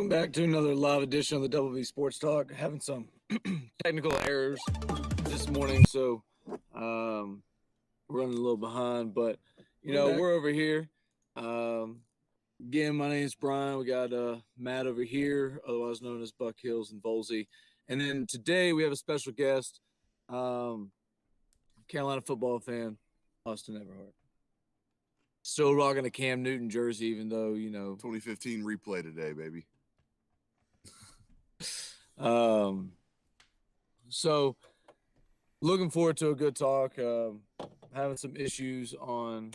Welcome back to another live edition of the Double B Sports Talk. Having some technical errors this morning, so running a little behind. But we're over here. Again, my name is Brian. We got Matt over here, otherwise known as BuckHeels and Volsey. And then today we have a special guest, Carolina football fan, Austin Everhart. Still rocking a Cam Newton jersey, even though 2015 replay today, baby. So looking forward to a good talk. Having some issues on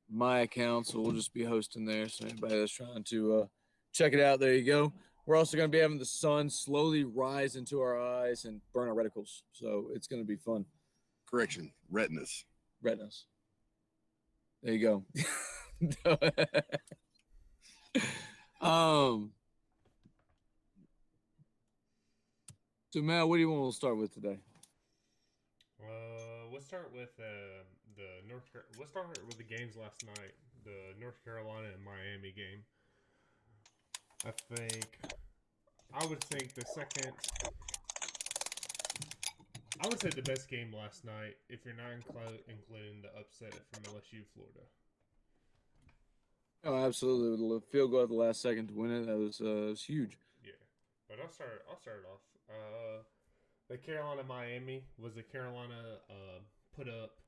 my account, so we'll just be hosting there. So anybody that's trying to check it out, there you go. We're also going to be having the sun slowly rise into our eyes and burn our reticles. So it's going to be fun. Correction, retinas. Retinas. There you go. So Matt, what do you want to start with today? Let's start with Let's start with the games last night. The North Carolina and Miami game. I would say the best game last night, if you're not including the upset from LSU, Florida. Oh, absolutely! The field goal at the last second to win it. That was huge. Yeah, but I'll start it off. The Carolina Miami was a Carolina put up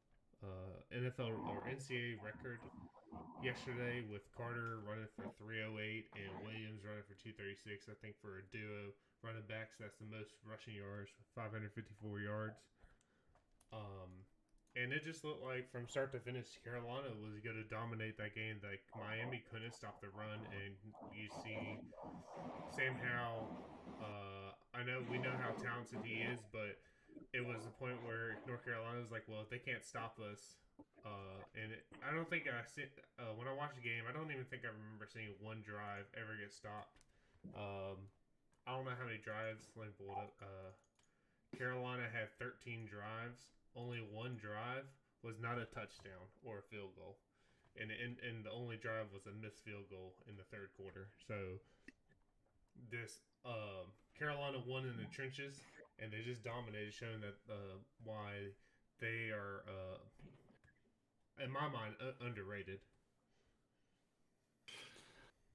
NFL or NCAA record yesterday with Carter running for 308 and Williams running for 236. I think for a duo running backs, that's the most rushing yards, 554 yards. And it just looked like from start to finish, Carolina was going to dominate that game. Like Miami couldn't stop the run, and you see Sam Howell. We know how talented he is, but it was the point where North Carolina was like, well, if they can't stop us, I don't think when I watched the game, I don't even think I remember seeing one drive ever get stopped. I don't know how many drives. Let me pull it up. Carolina had 13 drives. Only one drive was not a touchdown or a field goal, and the only drive was a missed field goal in the third quarter. So this Carolina won in the trenches, and they just dominated, showing that why they are, in my mind, underrated.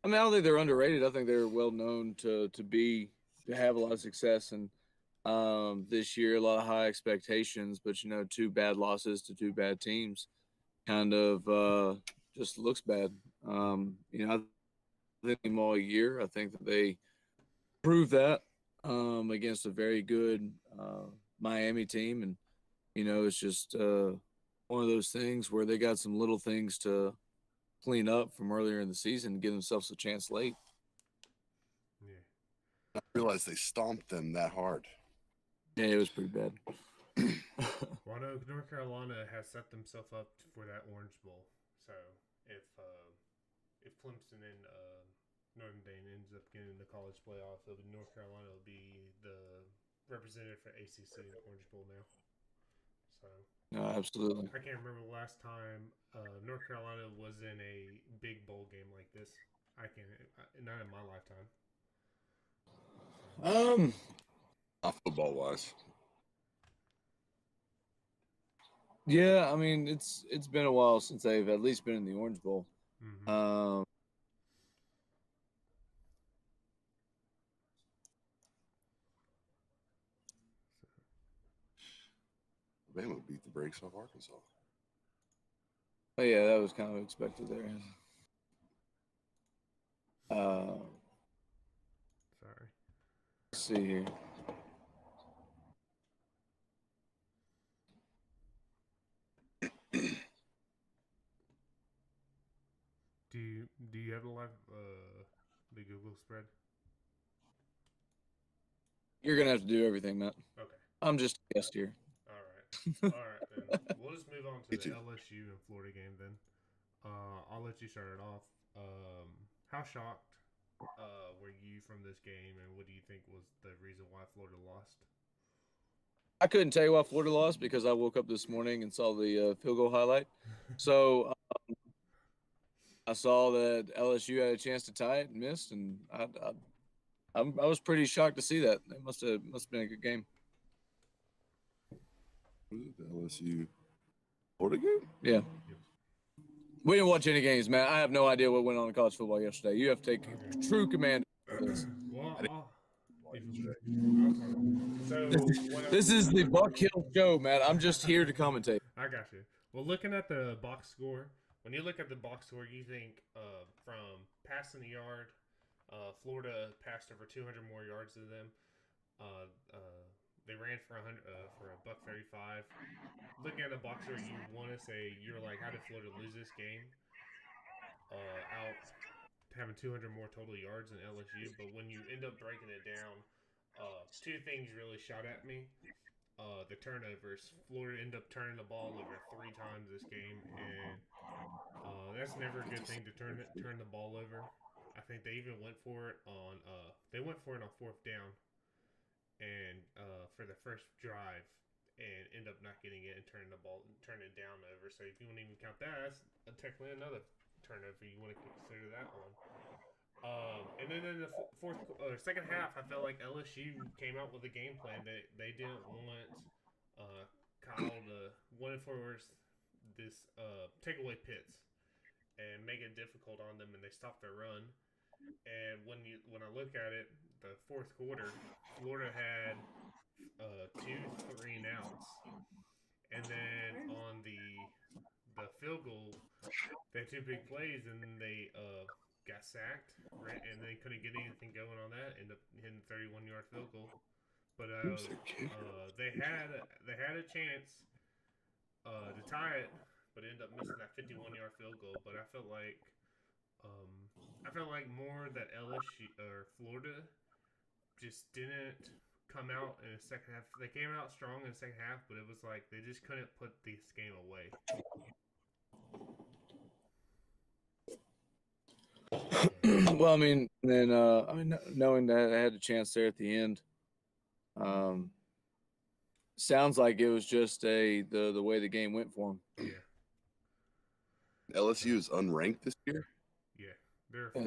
I mean, I don't think they're underrated. I think they're well known to have a lot of success, and this year a lot of high expectations. But two bad losses to two bad teams, kind of just looks bad. I think them all year. I think that they proved that against a very good Miami team, and it's just one of those things where they got some little things to clean up from earlier in the season and give themselves a chance late. Yeah. I realized they stomped them that hard. Yeah, it was pretty bad. Well, I know North Carolina has set themselves up for that Orange Bowl. So if Clemson and Notre Dame ends up getting the college playoff, North Carolina will be the representative for ACC in the Orange Bowl now. So no, absolutely. I can't remember the last time North Carolina was in a big bowl game like this. Not in my lifetime. Not football wise. Yeah, I mean it's been a while since they've at least been in the Orange Bowl. Mm-hmm. Alabama beat the brakes off Arkansas. Oh yeah, that was kind of expected there. Sorry. Let's see here. Do you have the Google spread? You're gonna have to do everything, Matt. Okay. I'm just a guest here. All right. Then we'll just move on to the LSU and Florida game. Then I'll let you start it off. How shocked were you from this game, and what do you think was the reason why Florida lost? I couldn't tell you why Florida lost because I woke up this morning and saw the field goal highlight. So I saw that LSU had a chance to tie it and missed, and I was pretty shocked to see that. It must have been a good game. Was it the LSU Florida game? Yeah. We didn't watch any games, man. I have no idea what went on in college football yesterday. You have to take true command of this. Well, Watch I'll talk. So This is the BuckHeels show, man. I'm just here to commentate. I got you. Well, looking at the box score, when you look at the box score, you think from passing the yard, Florida passed over 200 more yards than them. They ran for 100 for a $1.35. Looking at the box score, you want to say you're like, how did Florida lose this game? Out having 200 more total yards than LSU, but when you end up breaking it down, two things really shot at me. The turnovers. Florida ended up turning the ball over 3 times this game, and that's never a good thing to turn the ball over. I think they even went for it on fourth down, and for the first drive, and end up not getting it and turn it down over. So if you wouldn't even count that, that's technically another turnover. You want to consider that one. And then in the second half, I felt like LSU came out with a game plan that they didn't want Kyle to one for this take away Pitts and make it difficult on them, and they stopped their run. And when I look at it, the fourth quarter, Florida had 2 3-and-outs, and then on the field goal, they had 2 big plays, and they got sacked, right, and they couldn't get anything going on that. Ended up hitting 31-yard field goal, but they had a chance to tie it, but ended up missing that 51-yard field goal. But I felt like more that LSU or Florida just didn't come out in the second half. They came out strong in the second half, but it was like they just couldn't put this game away. Well, I mean, then knowing that I had a chance there at the end, sounds like it was just the way the game went for them. Yeah. LSU is unranked this year. Yeah, they're 4-5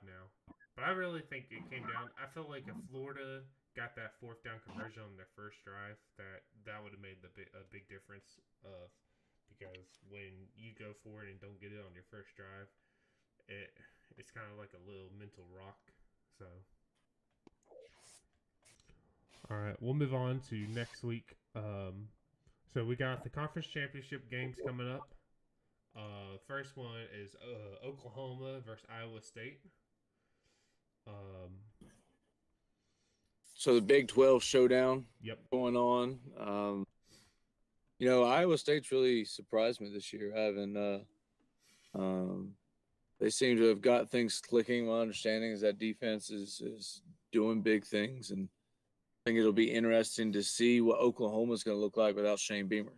now. But I really think it came down. I felt like if Florida got that fourth down conversion on their first drive, that would have made a big difference. Because when you go for it and don't get it on your first drive, it's kind of like a little mental rock. So, all right, we'll move on to next week. So we got the conference championship games coming up. First one is Oklahoma versus Iowa State. So the Big 12 showdown going on. Iowa State's really surprised me this year. They seem to have got things clicking. My understanding is that defense is doing big things, and I think it'll be interesting to see what Oklahoma's going to look like without Shane Beamer.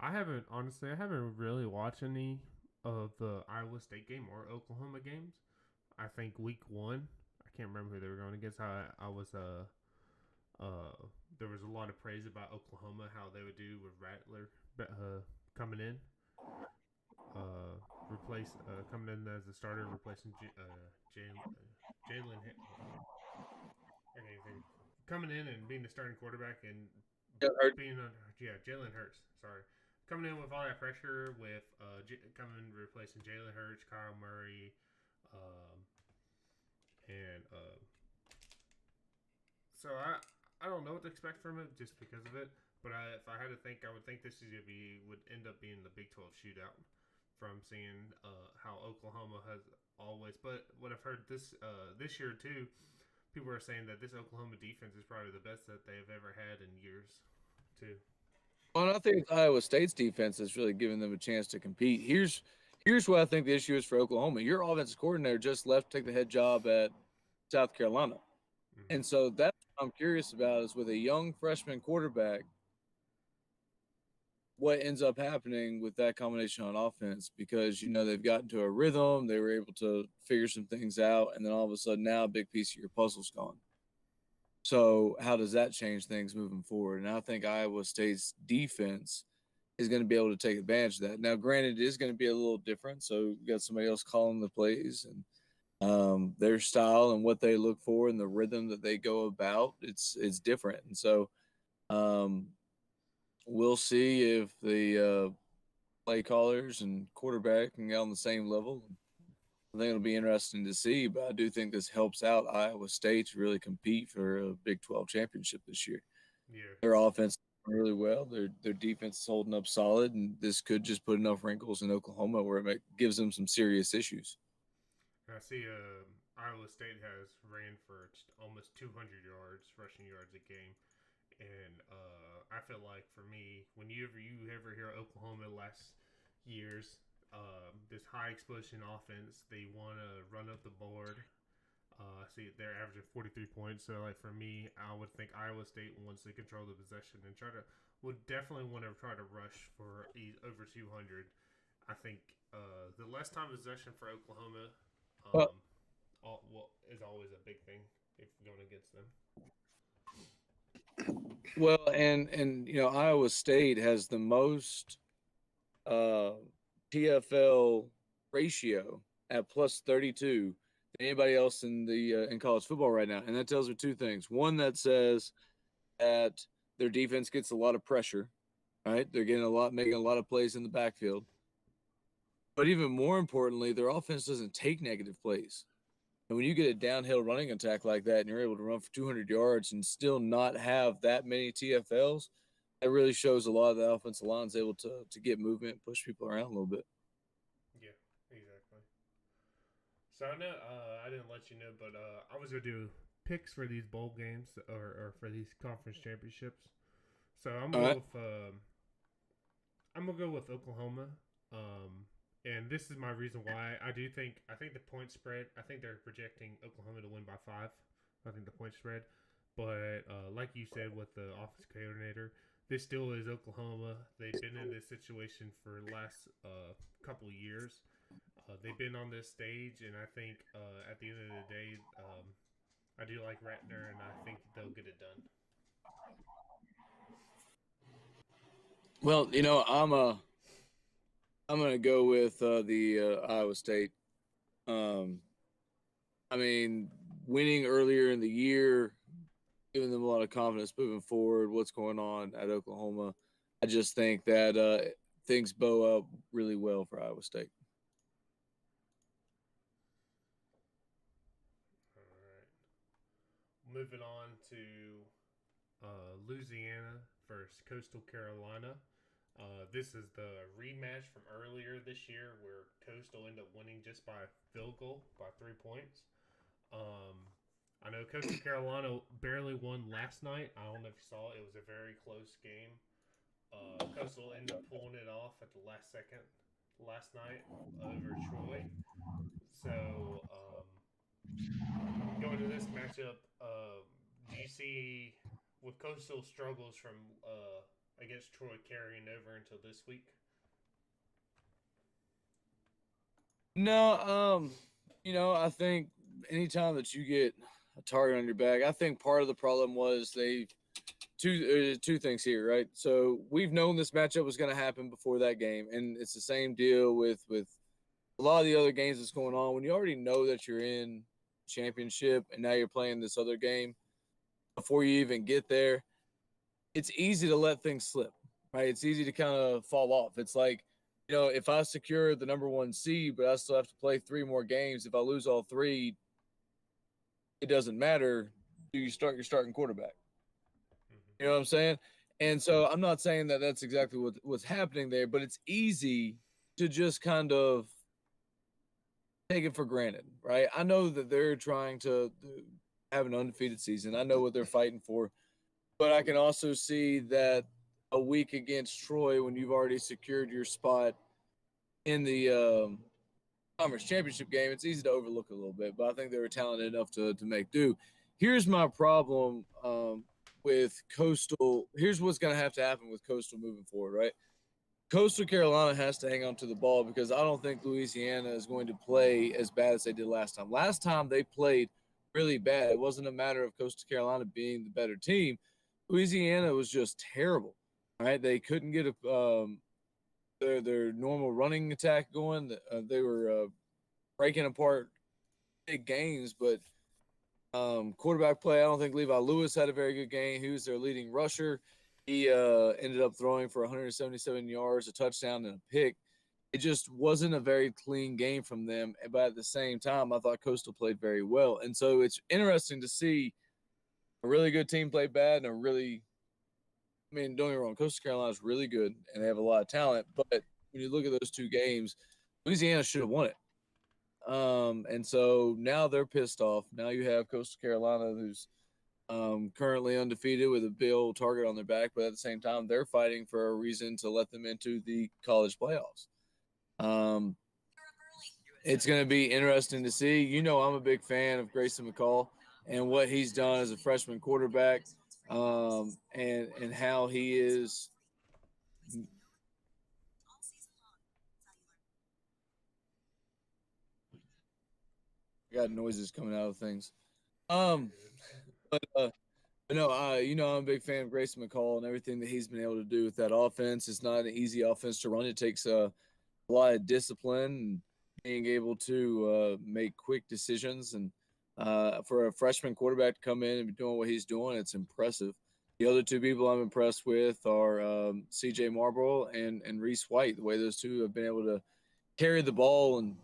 I haven't really watched any of the Iowa State game or Oklahoma games. I think week 1, I can't remember who they were going against. I was there was a lot of praise about Oklahoma, how they would do with Rattler coming in, coming in as a starter, replacing Jalen. Coming in and being the starting quarterback and Jalen Hurts. Sorry, coming in with all that pressure with replacing Jalen Hurts, Kyle Murray, and so I don't know what to expect from it just because of it. But if I had to think, I would think this would end up being the Big 12 shootout. From seeing how Oklahoma has always, but what I've heard this year too, people are saying that this Oklahoma defense is probably the best that they've ever had in years too. Well, I think Iowa State's defense has really given them a chance to compete. Here's what I think the issue is for Oklahoma. Your offensive coordinator just left to take the head job at South Carolina. Mm-hmm. And so that's what I'm curious about is with a young freshman quarterback, what ends up happening with that combination on offense, because they've gotten to a rhythm, they were able to figure some things out, and then all of a sudden now a big piece of your puzzle's gone. So how does that change things moving forward? And I think Iowa State's defense is going to be able to take advantage of that. Now, granted, it is going to be a little different. So you got somebody else calling the plays and their style and what they look for and the rhythm that they go about. It's different, and so um, we'll see if the play callers and quarterback can get on the same level. I think it'll be interesting to see, but I do think this helps out Iowa State to really compete for a Big 12 championship this year. Yeah. Their offense really well. Their defense is holding up solid, and this could just put enough wrinkles in Oklahoma where gives them some serious issues. I see Iowa State has ran for almost 200 yards, rushing yards a game. And I feel like for me, whenever you ever hear Oklahoma last years, this high explosion offense, they want to run up the board. See, they're averaging 43 points. So, like for me, I would think Iowa State wants to control the possession and would definitely want to try to rush for over 200. I think the less time possession for Oklahoma Well, is always a big thing if going against them. well, and Iowa State has the most uh, TFL ratio at plus 32 than anybody else in college football right now, and that tells me two things. One, that says that their defense gets a lot of pressure, right? They're making a lot of plays in the backfield. But even more importantly, their offense doesn't take negative plays. And when you get a downhill running attack like that and you're able to run for 200 yards and still not have that many TFLs, that really shows a lot of the offensive line is able to get movement and push people around a little bit. Yeah, exactly. So I know I didn't let you know, but I was gonna do picks for these bowl games or for these conference championships. So All right. I'm gonna go with Oklahoma. And this is my reason why I think the point spread. I think they're projecting Oklahoma to win by 5. I think the point spread, but like you said with the offense coordinator, this still is Oklahoma. They've been in this situation for the last couple of years. They've been on this stage, and I think at the end of the day, I do like Ratner, and I think they'll get it done. Well, I'm gonna go with the Iowa State. Um, I mean, winning earlier in the year, giving them a lot of confidence moving forward. What's going on at Oklahoma? I just think that things bow up really well for Iowa State. All right. Moving on to Louisiana versus Coastal Carolina. This is the rematch from earlier this year where Coastal ended up winning just by field goal by 3 points. Um, I know Coastal Carolina barely won last night. I don't know if you saw it. It was a very close game. Coastal ended up pulling it off at the last second last night over Troy. So going to this matchup, do you see with Coastal struggles from against Troy carrying over until this week? No, I think anytime that you get a target on your back, I think part of the problem was they two things here, right? So we've known this matchup was going to happen before that game, and it's the same deal with a lot of the other games that's going on. When you already know that you're in championship and now you're playing this other game before you even get there, it's easy to let things slip, right? It's easy to kind of fall off. It's like, if I secure the number one seed, but I still have to play 3 more games, if I lose all 3, it doesn't matter. Do you start your starting quarterback? Mm-hmm. You know what I'm saying? And so I'm not saying that that's exactly what's happening there, but it's easy to just kind of take it for granted, right? I know that they're trying to have an undefeated season. I know what they're fighting for, but I can also see that a week against Troy, when you've already secured your spot in the conference championship game, it's easy to overlook a little bit. But I think they were talented enough to make do. Here's my problem with Coastal. Here's what's going to have to happen with Coastal moving forward, right? Coastal Carolina has to hang on to the ball because I don't think Louisiana is going to play as bad as they did last time. Last time they played really bad. It wasn't a matter of Coastal Carolina being the better team. Louisiana was just terrible. All right, they couldn't get their normal running attack going. They were breaking apart big games, but quarterback play. I don't think Levi Lewis had a very good game. He was their leading rusher. He ended up throwing for 177 yards, a touchdown, and a pick. It just wasn't a very clean game from them. But at the same time, I thought Coastal played very well. And so it's interesting to see a really good team play bad and a really, I mean, don't get me wrong, Coastal Carolina is really good and they have a lot of talent. But when you look at those two games, Louisiana should have won it. And so now they're pissed off. Now you have Coastal Carolina, who's currently undefeated with a big old target on their back, but at the same time, they're fighting for a reason to let them into the college playoffs. Um, it's going to be interesting to see. You know, I'm a big fan of Grayson McCall and what he's done as a freshman quarterback, and how he is. I got noises coming out of things. You're Um, good. but no, you know, I'm a big fan of Grayson McCall and everything that he's been able to do with that offense. It's not an easy offense to run. It takes a lot of discipline and being able to make quick decisions. And for a freshman quarterback to come in and be doing what he's doing, it's impressive. The other two people I'm impressed with are C.J. Marble and Reese White. The way those two have been able to carry the ball and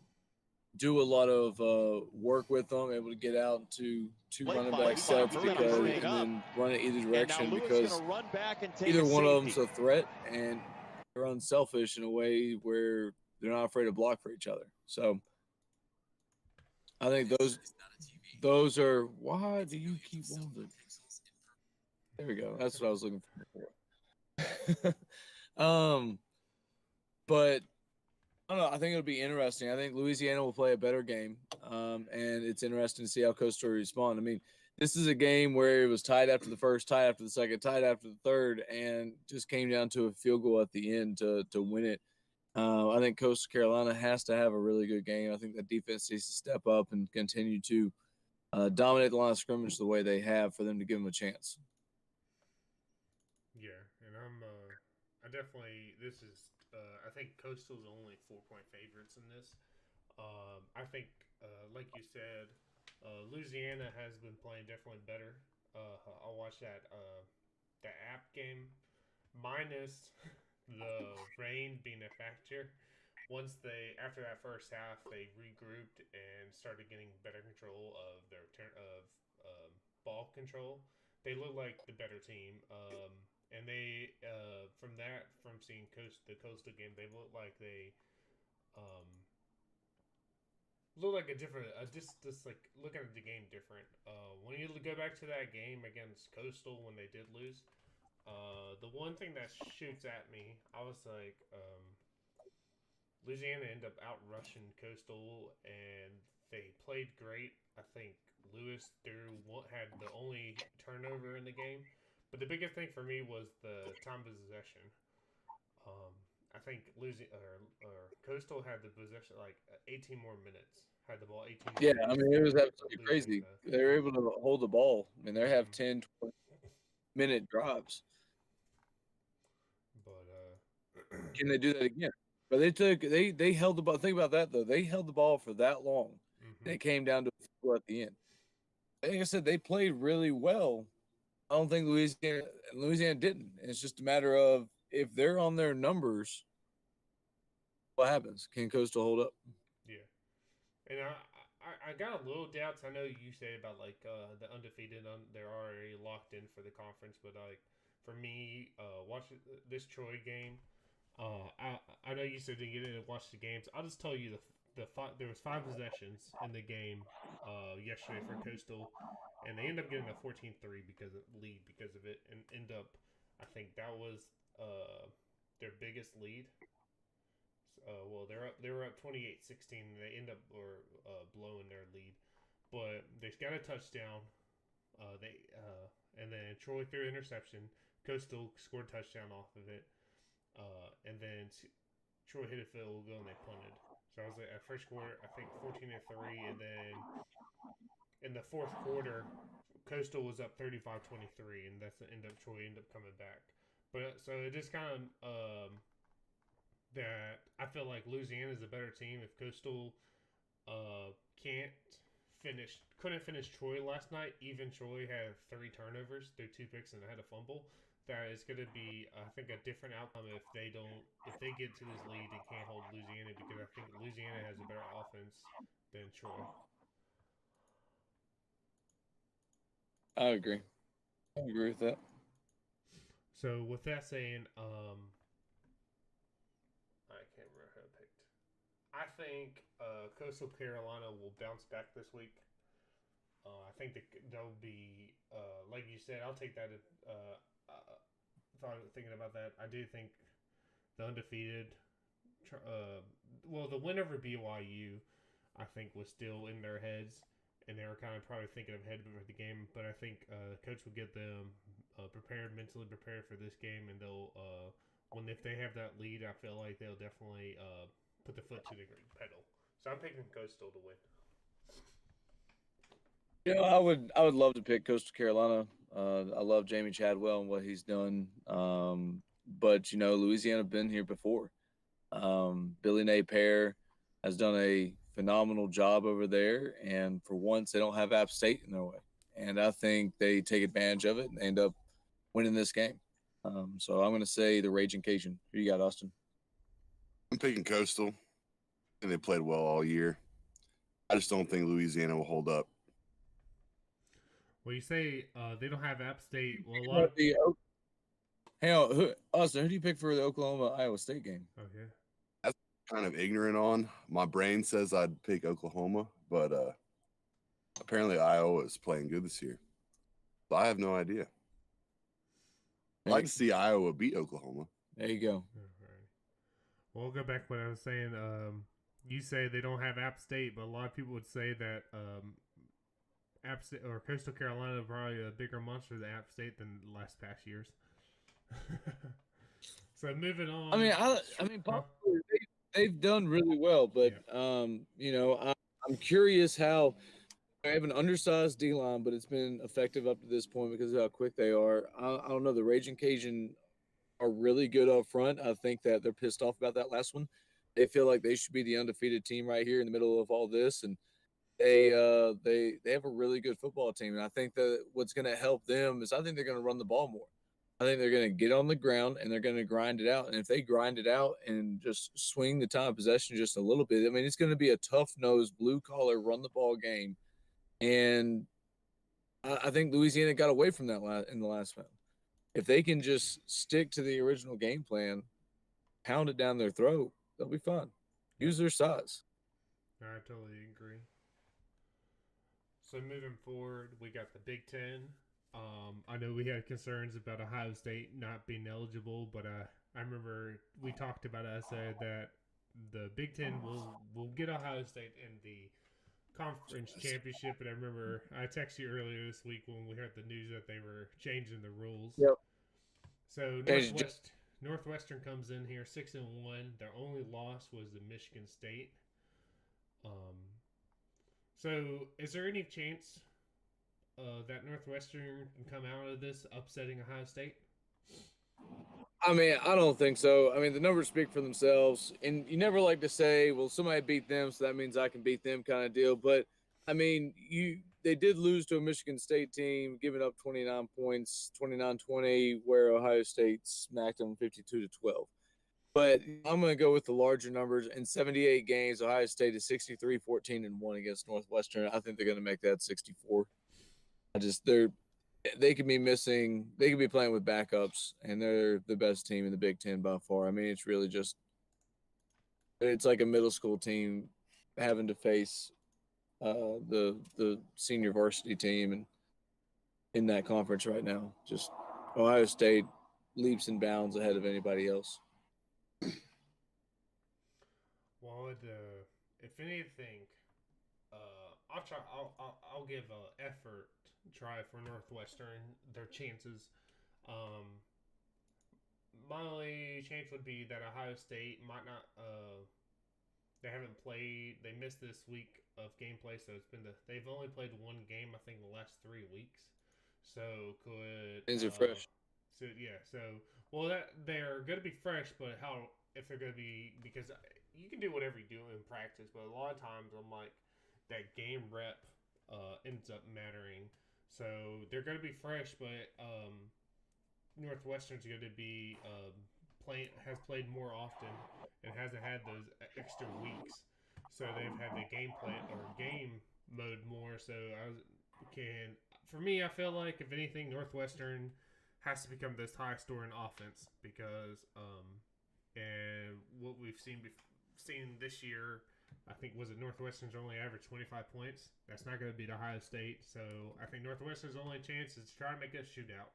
do a lot of work with them, able to get out to two running back sets because and then run it either direction because either one of them's a threat and they're unselfish in a way where they're not afraid to block for each other. So I think those are why do you keep wanting to there we go. That's what I was looking for. But I don't know. I think it'll be interesting. I think Louisiana will play a better game, and it's interesting to see how Coastal respond. I mean, this is a game where it was tied after the first, tied after the second, tied after the third, and just came down to a field goal at the end to win it. I think Coastal Carolina has to have a really good game. I think the defense needs to step up and continue to dominate the line of scrimmage the way they have for them to give them a chance. Yeah, and I definitely, this is, I think Coastal's only 4 point favorites in this. I think, like you said, Louisiana has been playing definitely better. I'll watch the app game minus the rain being a factor. Once they after that first half, they regrouped and started getting better control of their ball control. They look like the better team, and they from seeing the Coastal game, they um, look like a different just like looking at the game different. When you go back to that game against Coastal when they did lose, the one thing that shoots at me, I was like, Louisiana ended up out rushing Coastal, and they played great. I think Lewis had the only turnover in the game, but the biggest thing for me was the time of possession. Um, I think Coastal had the possession like 18 more minutes. Had the ball 18 more Yeah, I minutes mean, it than was absolutely crazy. Louisiana. They were able to hold the ball. I mean, they have Mm-hmm. 10, 20-minute drops. But Can they do that again? But they held the ball. Think about that though. They held the ball for that long, mm-hmm. and it came down to a score at the end. Like I said, they played really well. I don't think Louisiana didn't. It's just a matter of if they're on their numbers, what happens? Can Coastal hold up? Yeah. And I got a little doubts. I know you said about like the undefeated, they're already locked in for the conference, but like for me, watch this Troy game. I know you said to get in and watch the games. I'll just tell you there was 5 possessions in the game yesterday for Coastal, and they end up getting a 14-3 lead because of it, and end up I think that was their biggest lead. Well, they were up 28-16. And they end up blowing their lead, but they got a touchdown. And then Troy threw an interception. Coastal scored a touchdown off of it, and then Troy hit a field goal and they punted. So I was like, at first quarter, I think 14-3, and then in the fourth quarter, Coastal was up 35-23, and that's the end up Troy ended up coming back. But so it just kind of that I feel like Louisiana is a better team if Coastal can't couldn't finish Troy last night. Even Troy had 3 turnovers, threw 2 picks, and had a fumble. That is going to be, I think, a different outcome if they get to this lead and can't hold Louisiana, because I think Louisiana has a better offense than Troy. I agree. I agree with that. So with that saying, I can't remember who I picked. I think Coastal Carolina will bounce back this week. I think they'll be, like you said, I'll take that. Thought thinking about that, I do think the undefeated, the win over BYU, I think was still in their heads, and they were kind of probably thinking ahead of the game. But I think coach will get them mentally prepared for this game, and they'll if they have that lead, I feel like they'll definitely put the foot to the pedal. So I'm picking Coastal to win. I would love to pick Coastal Carolina. I love Jamie Chadwell and what he's done. But Louisiana been here before. Billy Napier has done a phenomenal job over there, and for once, they don't have App State in their way, and I think they take advantage of it and end up winning this game. So I'm going to say the Raging Cajun. Who you got, Austin? I'm picking Coastal, and they played well all year. I just don't think Louisiana will hold up. Well, you say they don't have App State. Well, a lot of Hey, Austin, who do you pick for the Oklahoma Iowa State game? okay. That's kind of ignorant on. My brain says I'd pick Oklahoma, but apparently Iowa is playing good this year. So I have no idea. I'd like to see Iowa beat Oklahoma. There you go. All right. Well, we'll go back to what I was saying. You say they don't have App State, but a lot of people would say that App State or Coastal Carolina is probably a bigger monster than App State than the last past years. So moving on. Possibly they've done really well, but I'm curious how they have an undersized D line, but it's been effective up to this point because of how quick they are. I don't know. The Raging Cajun are really good up front. I think that they're pissed off about that last one. They feel like they should be the undefeated team right here in the middle of all this, and they have a really good football team. And I think that what's going to help them is I think they're going to run the ball more. I think they're going to get on the ground and they're going to grind it out. And if they grind it out and just swing the time of possession just a little bit, I mean, it's going to be a tough nosed, blue collar, run the ball game. And I think Louisiana got away from that in the last round. If they can just stick to the original game plan, pound it down their throat, they'll be fine. Use their size. I totally agree. So moving forward, we got the Big Ten. I know we had concerns about Ohio State not being eligible, but I remember we talked about it. I said that the Big Ten will get Ohio State in the conference championship. And I remember I texted you earlier this week when we heard the news that they were changing the rules. Yep. So Northwestern comes in here 6-1. Their only loss was the Michigan State. So is there any chance that Northwestern can come out of this upsetting Ohio State? I mean, I don't think so. I mean, the numbers speak for themselves, and you never like to say, "Well, somebody beat them, so that means I can beat them," kind of deal. But I mean, they did lose to a Michigan State team, giving up 29 points, 29-20, where Ohio State smacked them 52-12. But I'm going to go with the larger numbers. In 78 games, Ohio State is 63-14-1 against Northwestern. I think they're going to make that 64. They could be missing. They could be playing with backups, and they're the best team in the Big Ten by far. I mean, it's really it's like a middle school team having to face the senior varsity team and in that conference right now. Just Ohio State leaps and bounds ahead of anybody else. Well, if anything, I'll try. I'll give an effort try for Northwestern their chances. My only chance would be that Ohio State might not. They haven't played. They missed this week of gameplay, so they've only played one game. I think the last 3 weeks. So Things are fresh. So well, that they're going to be fresh, but how if they're going to be because you can do whatever you do in practice, but a lot of times I'm like that game rep ends up mattering. So they're going to be fresh, but Northwestern's going to be has played more often and hasn't had those extra weeks. So they've had the gameplay or game mode more. So can for me, I feel like if anything, Northwestern has to become this high scoring offense because and what we've seen this year. I think was it Northwestern's only averaged 25 points. That's not going to beat Ohio State. So I think Northwestern's only chance is to try to make a shootout.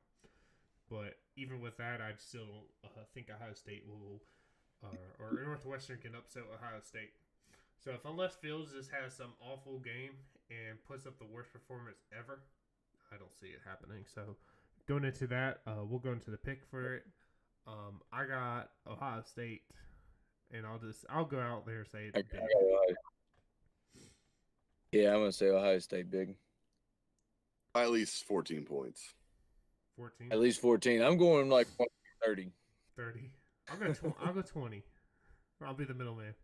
But even with that, I'd still think Ohio State will, or Northwestern can upset Ohio State. So if unless Fields just has some awful game and puts up the worst performance ever, I don't see it happening. So going into that, we'll go into the pick for it. I got Ohio State, and I'll go out there and say it's big. Yeah, I'm gonna say Ohio State big. At least 14 points. 14. At least 14. I'm going like 30. 30. I'll go 20. I'll be the middleman.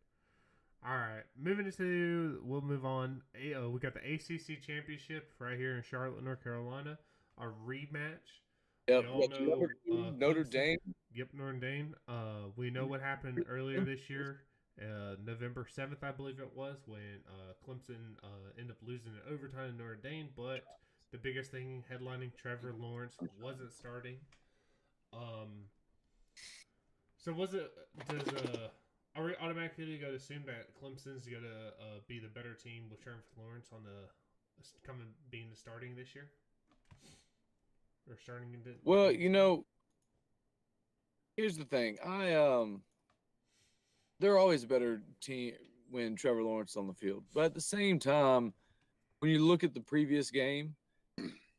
All right, we'll move on. We got the ACC championship right here in Charlotte, North Carolina. A rematch. Yep. We all know Notre Dame. Yep, Notre Dame. We know what happened earlier this year, November 7th, I believe it was, when Clemson ended up losing in overtime to Notre Dame. But the biggest thing headlining Trevor Lawrence wasn't starting. So are we automatically going to assume that Clemson's going to be the better team with Trevor Lawrence on being the starting this year? Or starting in Well, here's the thing. They're always a better team when Trevor Lawrence is on the field. But at the same time, when you look at the previous game,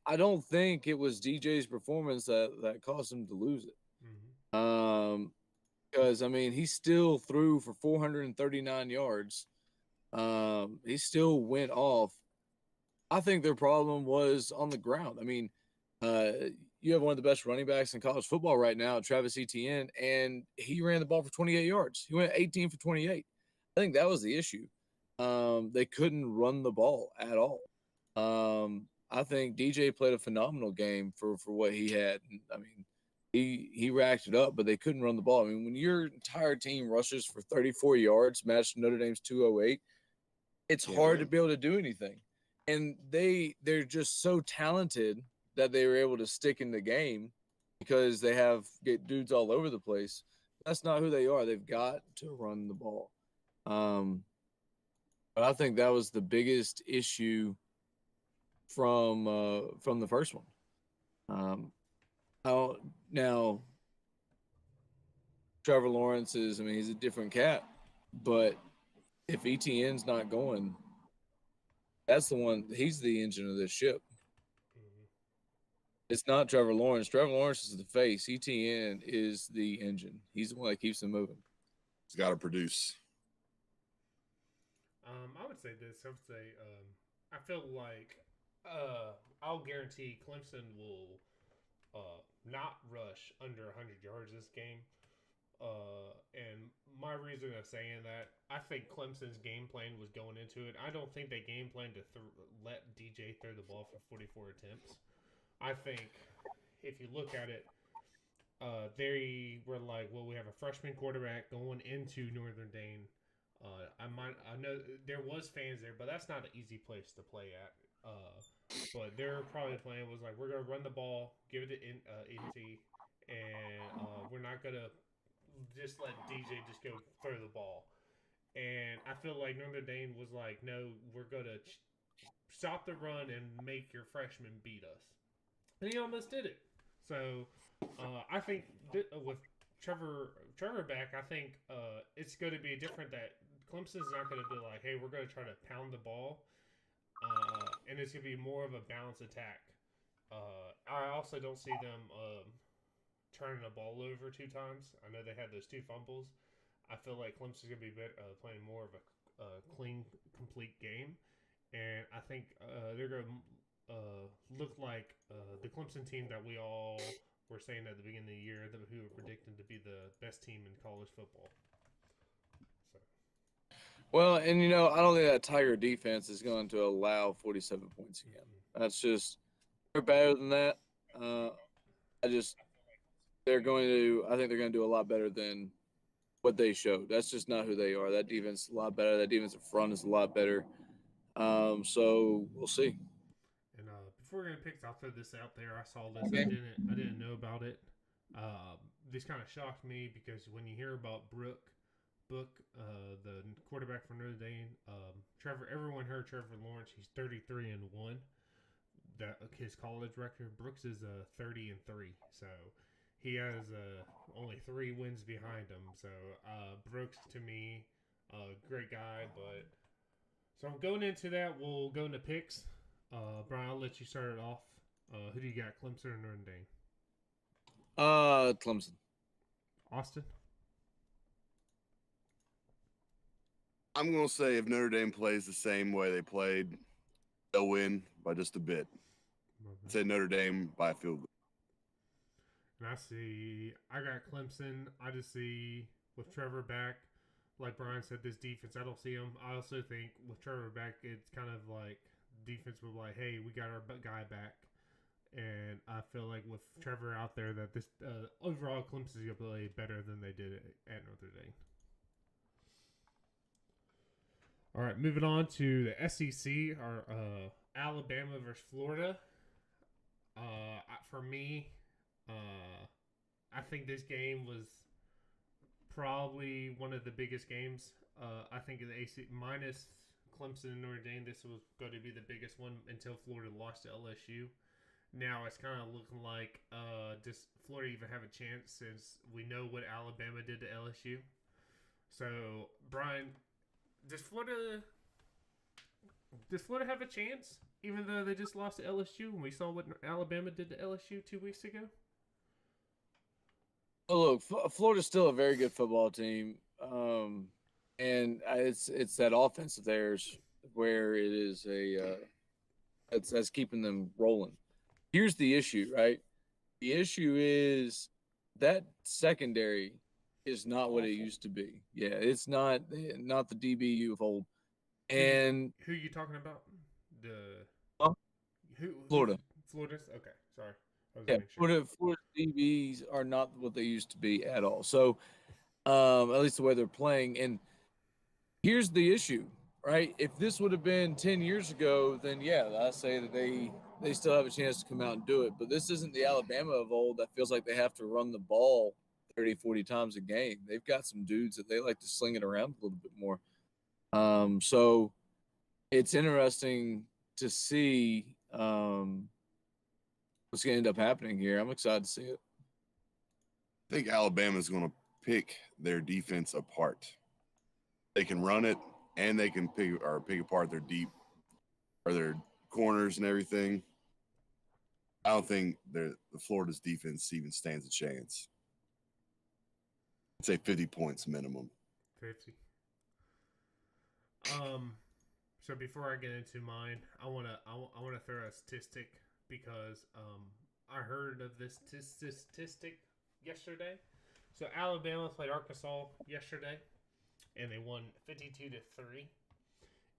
I don't think it was DJ's performance that caused him to lose it. Mm-hmm. Because he still threw for 439 yards. He still went off. I think their problem was on the ground. You have one of the best running backs in college football right now, Travis Etienne, and he ran the ball for 28 yards. He went 18 for 28. I think that was the issue. They couldn't run the ball at all. I think DJ played a phenomenal game for what he had. He racked it up, but they couldn't run the ball. When your entire team rushes for 34 yards, matched Notre Dame's 208, it's hard to be able to do anything. And they're just so talented that they were able to stick in the game because they get dudes all over the place. That's not who they are. They've got to run the ball. But I think that was the biggest issue from the first one. Now, Trevor Lawrence he's a different cat, but if ETN's not going, that's the one. He's the engine of this ship. Mm-hmm. It's not Trevor Lawrence. Trevor Lawrence is the face. ETN is the engine. He's the one that keeps them moving. He's got to produce. I would say this. I would say I feel like I'll guarantee Clemson will not rush under 100 yards this game. And my reason of saying that, I think Clemson's game plan was going into it. I don't think they game planned to let DJ throw the ball for 44 attempts. I think if you look at it, they were like, well, we have a freshman quarterback going into Northern Dane. I know there was fans there, but that's not an easy place to play at. But their probably plan was like, we're gonna run the ball, give it to NT, and we're not gonna just let DJ just go throw the ball. And I feel like Notre Dame was like, no, we're gonna stop the run and make your freshman beat us, and he almost did it. So I think with Trevor back, I think it's going to be different. That Clemson's not going to be like, hey, we're going to try to pound the ball, and it's going to be more of a balanced attack. I also don't see them turning the ball over 2 times. I know they had those 2 fumbles. I feel like Clemson's going to be playing more of a clean, complete game, and I think they're going to look like the Clemson team that we all were saying at the beginning of the year that who were predicting to be the best team in college football. So. Well, and I don't think that Tiger defense is going to allow 47 points again. That's just they're better than that. I think they're going to do a lot better than what they showed. That's just not who they are. That defense is a lot better. That defensive front is a lot better. So we'll see. And before we're gonna pick, I'll throw this out there. I saw this. Okay. I didn't know about it. This kind of shocked me because when you hear about Book, the quarterback for Notre Dame, everyone heard Trevor Lawrence. He's 33-1. That his college record. Brooks is 30-3. So he has only 3 wins behind him. So Brooks to me, great guy. But so going into that, we'll go into picks. Brian, I'll let you start it off. Who do you got, Clemson or Notre Dame? Clemson. Austin? I'm going to say if Notre Dame plays the same way they played, they'll win by just a bit. I'd say Notre Dame by a field goal. And I got Clemson. I just see with Trevor back, like Brian said, this defense, I don't see him. I also think with Trevor back, it's kind of like defense will be like, hey, we got our guy back. And I feel like with Trevor out there that this overall Clemson is going to play better than they did at Notre Dame. All right, moving on to the SEC, our Alabama versus Florida. For me, I think this game was probably one of the biggest games. I think in the AC minus Clemson and Notre Dame, this was going to be the biggest one until Florida lost to LSU. Now it's kind of looking like does Florida even have a chance since we know what Alabama did to LSU? So, Brian, does Florida have a chance even though they just lost to LSU and we saw what Alabama did to LSU 2 weeks ago? Oh, look, Florida's still a very good football team. And it's that offense of theirs where it is that's keeping them rolling. Here's the issue, right? The issue is that secondary is not what it used to be. Yeah, it's not the DBU of old. And who are you talking about? Florida. Florida's okay. Sorry. Yeah, Florida DBs are not what they used to be at all. So, at least the way they're playing. And here's the issue, right? If this would have been 10 years ago, then yeah, I say that they still have a chance to come out and do it. But this isn't the Alabama of old that feels like they have to run the ball 30, 40 times a game. They've got some dudes that they like to sling it around a little bit more. So it's interesting to see what's going to end up happening here. I'm excited to see it. I think Alabama's going to pick their defense apart. They can run it, and they can pick apart their deep or their corners and everything. I don't think the Florida's defense even stands a chance. I'd say 50 points minimum. 50. So before I get into mine, I wanna throw a statistic because I heard of this statistic yesterday. So Alabama played Arkansas yesterday, and they won 52-3.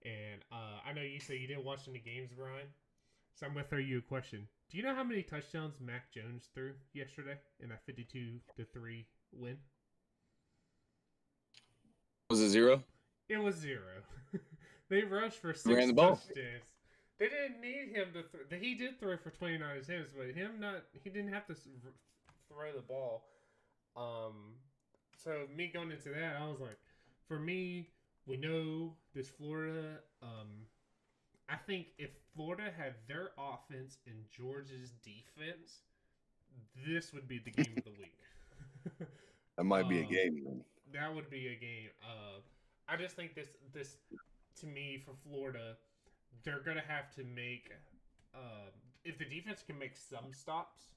And I know you say you didn't watch any games, Brian. So I'm gonna throw you a question. Do you know how many touchdowns Mac Jones threw yesterday in that 52-3 win? Was it 0? It was 0. They rushed for 6 ran the ball. touchdowns. They didn't need him to throw. He did throw for 29 attempts, but he didn't have to throw the ball. So me going into that, I was like, for me, we know this Florida. I think if Florida had their offense and Georgia's defense, this would be the game of the week. That might be a game. That would be a game. I just think this to me for Florida, they're gonna have to make. If the defense can make some stops,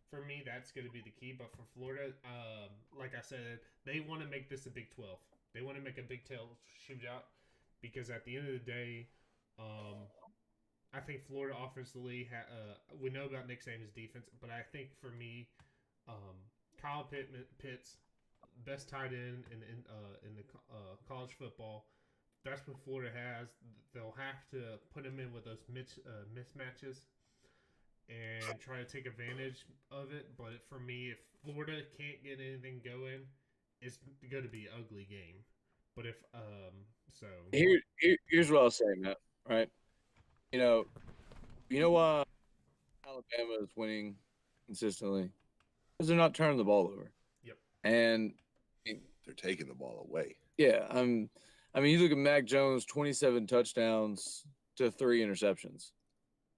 for me that's gonna be the key. But for Florida, like I said, they want to make this a Big 12. They want to make a Big 12 shootout because at the end of the day, I think Florida offensively. We know about Nick Saban's defense, but I think for me, Kyle Pitts, best tight end in the college football. That's what Florida has. They'll have to put him in with those mismatches and try to take advantage of it. But for me, if Florida can't get anything going, it's going to be an ugly game. But if Here's what I'll say, Matt. Right? You know why Alabama is winning consistently because they're not turning the ball over. Yep. And they're taking the ball away. Yeah, you look at Mac Jones, 27 touchdowns to 3 interceptions.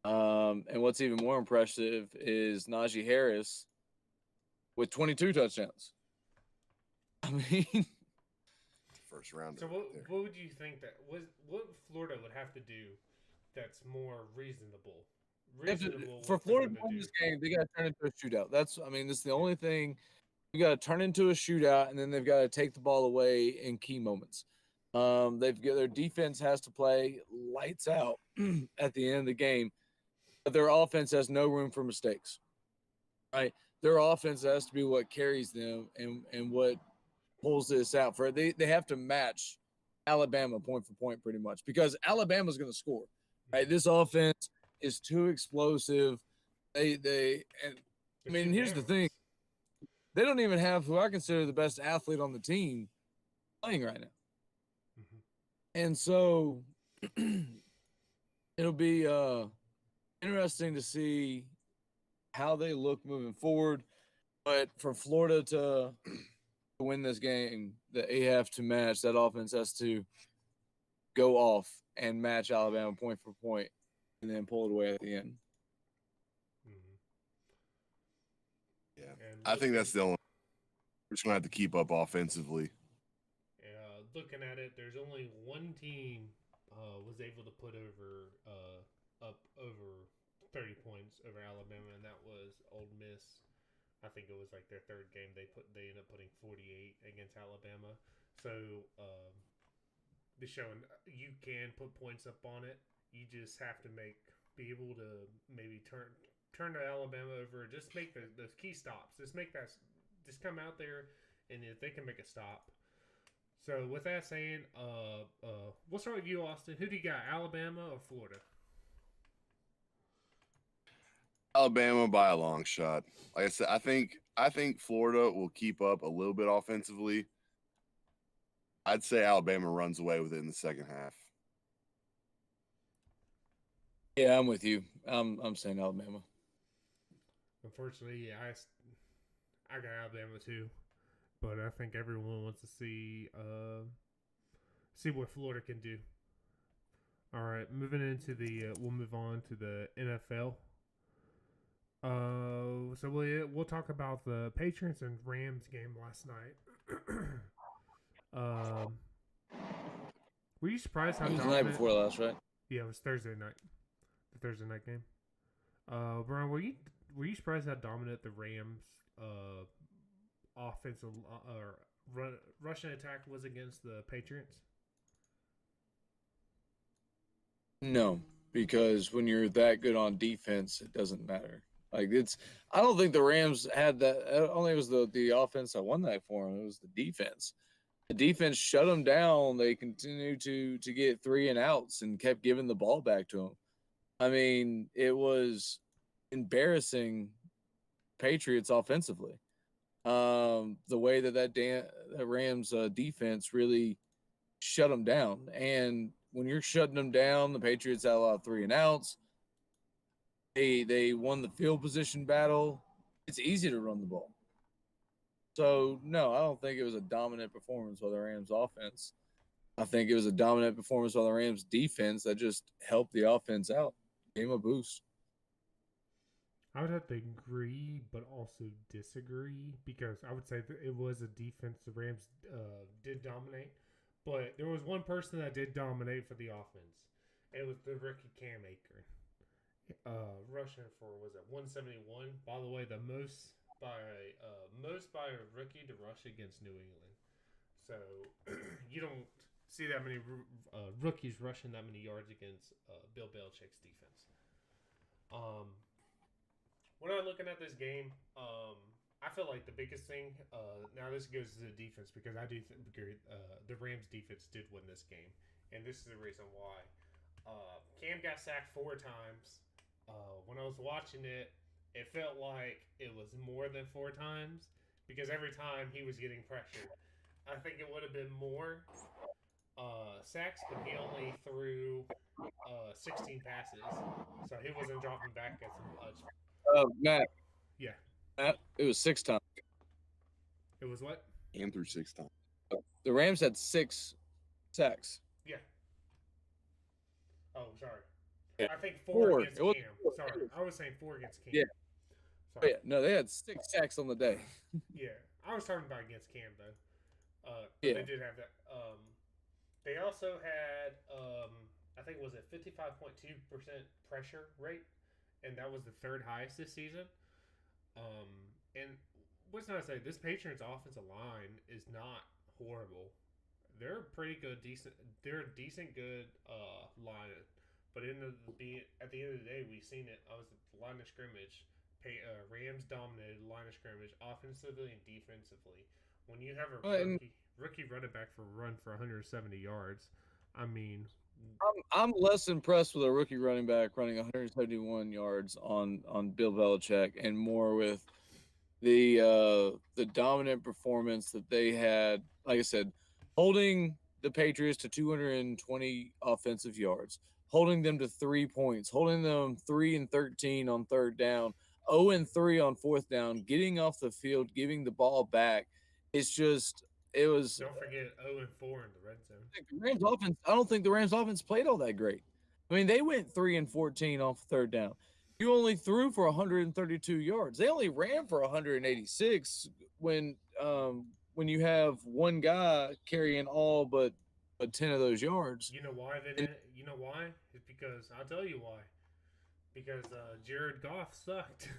And what's even more impressive is Najee Harris with 22 touchdowns. I mean, first rounder. So what would you think what Florida would have to do that's more reasonable? For Florida to win this game, they got to turn into a shootout. This is the only thing. You got to turn into a shootout, and then they've got to take the ball away in key moments. Their defense has to play lights out at the end of the game, but their offense has no room for mistakes. Right? Their offense has to be what carries them and what pulls this out. They have to match Alabama point for point pretty much because Alabama's going to score. Right? This offense is too explosive. Here's the thing. They don't even have who I consider the best athlete on the team playing right now. Mm-hmm. And so it'll be interesting to see how they look moving forward. But for Florida to win this game, they have to match. That offense has to go off and match Alabama point for point and then pull it away at the end. Mm-hmm. Yeah, I think that's the only. We're just going to have to keep up offensively. Looking at it, there's only one team was able to put up over 30 points over Alabama, and that was Ole Miss. I think it was like their third game. They ended up putting 48 against Alabama. So showing you can put points up on it. You just have to be able to maybe turn to Alabama over. Just make those key stops. Just come out there, and if they can make a stop. So with that saying, we'll start with you, Austin. Who do you got, Alabama or Florida? Alabama by a long shot. Like I said, I think Florida will keep up a little bit offensively. I'd say Alabama runs away with it in the second half. Yeah, I'm with you. I'm saying Alabama. Unfortunately, yeah, I got Alabama too. But I think everyone wants to see what Florida can do. All right, moving into we'll move on to the NFL. So we'll talk about the Patriots and Rams game last night. Were you surprised how it was dominant? The night before last, right? Yeah, it was Thursday night. The Thursday night game. Brian, were you surprised how dominant the Rams offensive or rushing attack was against the Patriots? No, because when you're that good on defense, it doesn't matter. I don't think the Rams had that. I don't think it was the offense that won that for them. It was the defense. The defense shut them down. They continued to get 3 and outs and kept giving the ball back to them. I mean, it was embarrassing Patriots offensively. The way that Rams defense really shut them down. And when you're shutting them down, the Patriots had a lot of 3 and outs. They won the field position battle. It's easy to run the ball. So, no, I don't think it was a dominant performance by the Rams offense. I think it was a dominant performance by the Rams defense that just helped the offense out. Gave them a boost. I would have to agree, but also disagree because I would say that it was a defense the Rams did dominate, but there was one person that did dominate for the offense. It was the rookie Cam Akers, rushing for 171. By the way, the most by a rookie to rush against New England. So you don't see that many rookies rushing that many yards against Bill Belichick's defense. When I'm looking at this game, I feel like the biggest thing. Now this goes to the defense because I do think the Rams defense did win this game, and this is the reason why. Cam got sacked 4 times. When I was watching it, it felt like it was more than 4 times because every time he was getting pressured. I think it would have been more sacks, but he only threw 16 passes, so he wasn't dropping back as much. Matt, Yeah, it was 6 times. it was what? And through 6 times. The Rams had 6 sacks. Yeah. Oh, sorry. Yeah. I think four Four. against It was Cam. four. Sorry, I was saying 4 against Cam. Yeah. Sorry. Yeah, no, they had 6 sacks on the day. Yeah, I was talking about against Cam though. Yeah. They did have that. They also had, I think, was it 55.2% pressure rate, and that was the third highest this season. And what's not to say, this Patriots offensive line is not horrible. They're pretty good, decent. They're a decent, good line. But at the end of the day, we seen it. I was at the line of scrimmage. Rams dominated line of scrimmage offensively and defensively. When you have a rookie running back for a run for 170 yards, I mean, I'm less impressed with a rookie running back running 171 yards on Bill Belichick and more with the dominant performance that they had. Like I said, holding the Patriots to 220 offensive yards, holding them to 3 points, holding them 3-13 on third down, 0-3 on fourth down, getting off the field, giving the ball back. It's just it was. Don't forget 0-4 in the red zone. The Rams offense. I don't think the Rams offense played all that great. I mean, they went 3-14 off third down. You only threw for 132 yards. They only ran for 186 when you have one guy carrying all but 10 of those yards. You know why they didn't? You know why? It's because I'll tell you why. Because Jared Goff sucked.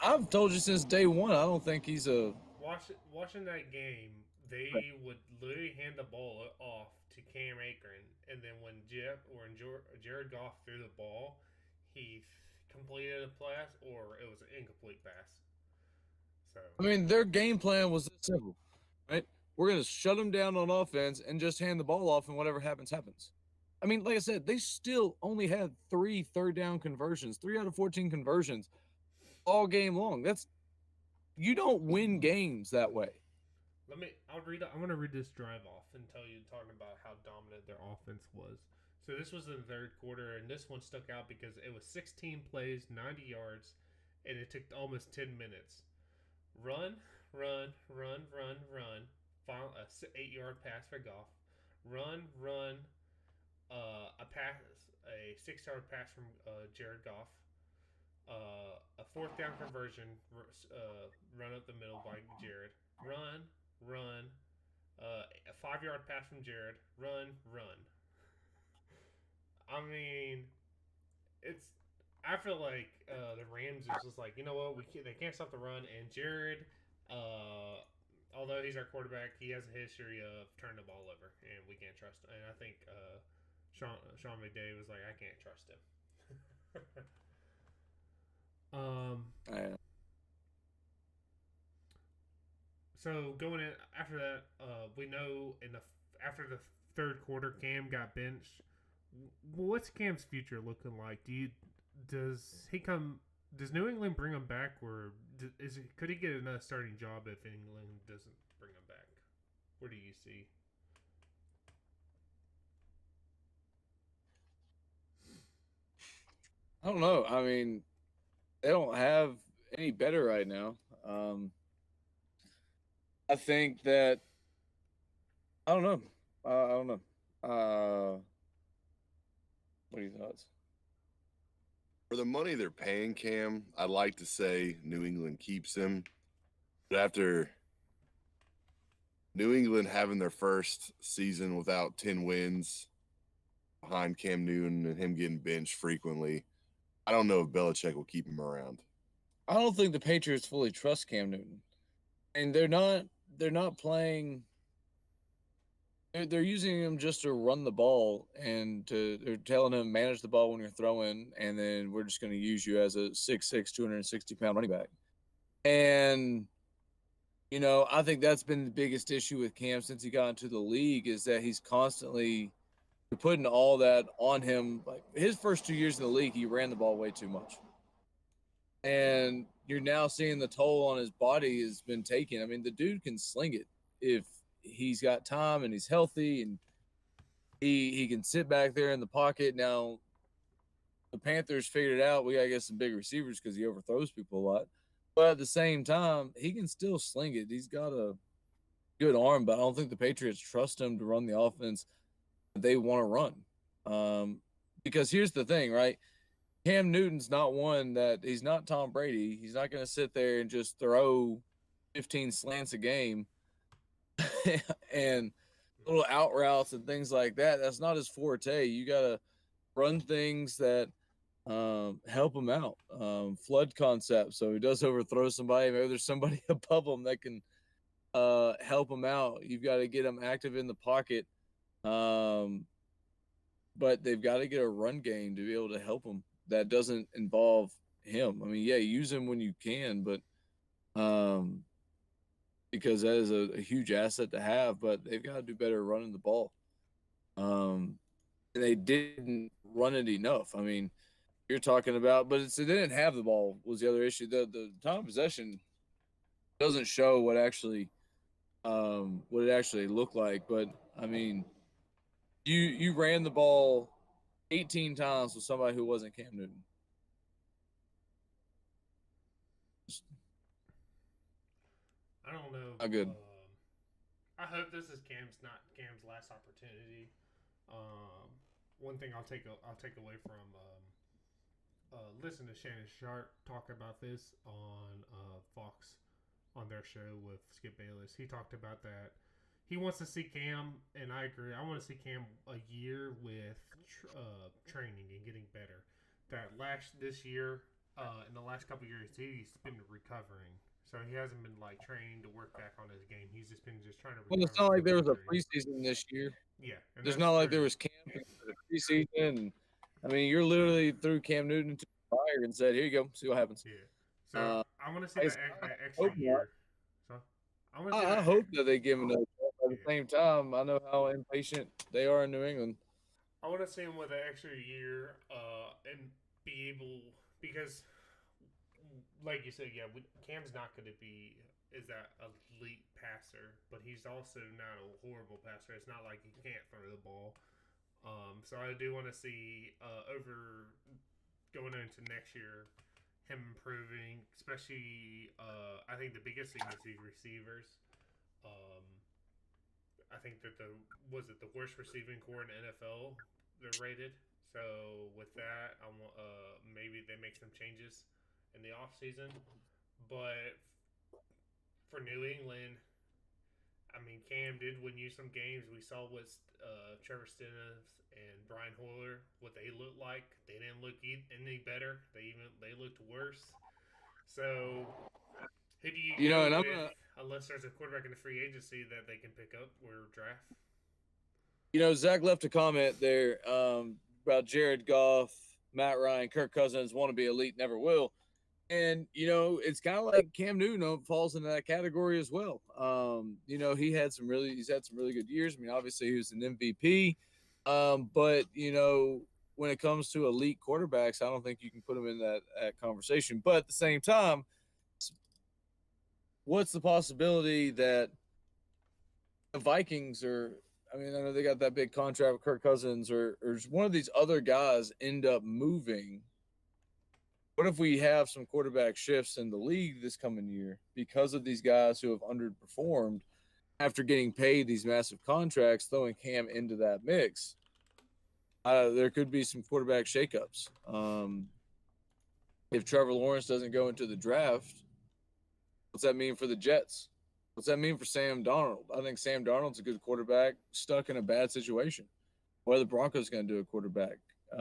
I've told you since day one. I don't think he's a watching that game. They would literally hand the ball off to Cam Akron, and then when Jared Goff threw the ball, he completed a pass or it was an incomplete pass. So I mean, their game plan was simple, right? We're going to shut them down on offense and just hand the ball off, and whatever happens, happens. I mean, like I said, they still only had 3 third down conversions, 3 out of 14 conversions all game long. You don't win games that way. I'm going to read this drive off and talking about how dominant their offense was. So this was in the third quarter, and this one stuck out because it was 16 plays, 90 yards, and it took almost 10 minutes. Run. Final 8-yard pass for Goff. Run. A 6-yard pass from Jared Goff. A fourth down conversion, run up the middle by Jared. Run. A 5-yard pass from Jared. Run. I mean, I feel like the Rams is just like, you know what, they can't stop the run, and Jared, although he's our quarterback, he has a history of turning the ball over, and we can't trust him. And I think Sean McDay was like, I can't trust him. So going in after that, we know after the third quarter, Cam got benched. What's Cam's future looking like? Does New England bring him back, or could he get another starting job if England doesn't bring him back? What do you see? I don't know. I mean, they don't have any better right now. I think that I don't know. What are your thoughts? For the money they're paying Cam, I'd like to say New England keeps him. But after New England having their first season without 10 wins behind Cam Newton and him getting benched frequently, I don't know if Belichick will keep him around. I don't think the Patriots fully trust Cam Newton. And they're not playing. They're using him just to run the ball, and they're telling him manage the ball when you're throwing, and then we're just going to use you as a 6'6", 260-pound running back. And I think that's been the biggest issue with Cam since he got into the league is that he's constantly putting all that on him. Like his first 2 years in the league, he ran the ball way too much. And you're now seeing the toll on his body has been taken. I mean, the dude can sling it if he's got time and he's healthy and he can sit back there in the pocket. Now, the Panthers figured it out. We got to get some big receivers because he overthrows people a lot. But at the same time, he can still sling it. He's got a good arm, but I don't think the Patriots trust him to run the offense that they want to run. Because here's the thing, right? Cam Newton's not one that he's not Tom Brady. He's not going to sit there and just throw 15 slants a game and little out routes and things like that. That's not his forte. You got to run things that help him out. Flood concept. So he does overthrow somebody. Maybe there's somebody above him that can help him out. You've got to get him active in the pocket. But they've got to get a run game to be able to help him that doesn't involve him. I mean, yeah, use him when you can, but because that is a huge asset to have, but they've got to do better running the ball. And they didn't run it enough. I mean, you're talking about, but they didn't have the ball was the other issue. The time of possession doesn't show what it actually looked like. But I mean, you ran the ball 18 times with somebody who wasn't Cam Newton. I don't know. Not good. I hope this is not Cam's last opportunity. One thing I'll take away from listen to Shannon Sharp talk about this on Fox on their show with Skip Bayless. He talked about that. He wants to see Cam, and I agree. I want to see Cam a year with training and getting better. This year, in the last couple years, he's been recovering. So he hasn't been like trained to work back on his game. He's just been trying to recover. Well, it's not like there was a preseason this year. Yeah, and there's not like there was camp in the preseason. I mean, you're literally threw Cam Newton into the fire and said, "Here you go, see what happens." Yeah. So I want to see that extra hope not. year. So I want to see I that. hope that they give him another chance. At the same time, I know how impatient they are in New England. I want to see him with an extra year and be able because, like you said, yeah, Cam's not going to be is that elite passer, but he's also not a horrible passer. It's not like he can't throw the ball. So I do want to see over going into next year him improving, especially I think the biggest thing is these receivers. I think that the worst receiving core in the NFL they're rated. So with that, I want maybe they make some changes in the off season. But for New England, I mean Cam did win you some games. We saw what Trevor Stinners and Brian Hoyer what they looked like. They didn't look any better. They looked worse. So who do you go with unless there's a quarterback in the free agency that they can pick up or draft? Zach left a comment there about Jared Goff, Matt Ryan, Kirk Cousins want to be elite, never will. And, it's kind of like Cam Newton falls into that category as well. He's had some really good years. I mean, obviously he was an MVP. But, when it comes to elite quarterbacks, I don't think you can put him in that conversation. But at the same time, what's the possibility that the Vikings are, I mean, I know they got that big contract with Kirk Cousins or one of these other guys end up moving. What if we have some quarterback shifts in the league this coming year because of these guys who have underperformed after getting paid these massive contracts, throwing Cam into that mix? There could be some quarterback shakeups. If Trevor Lawrence doesn't go into the draft, what's that mean for the Jets? What's that mean for Sam Darnold? I think Sam Darnold's a good quarterback stuck in a bad situation. What are the Broncos going to do at quarterback? I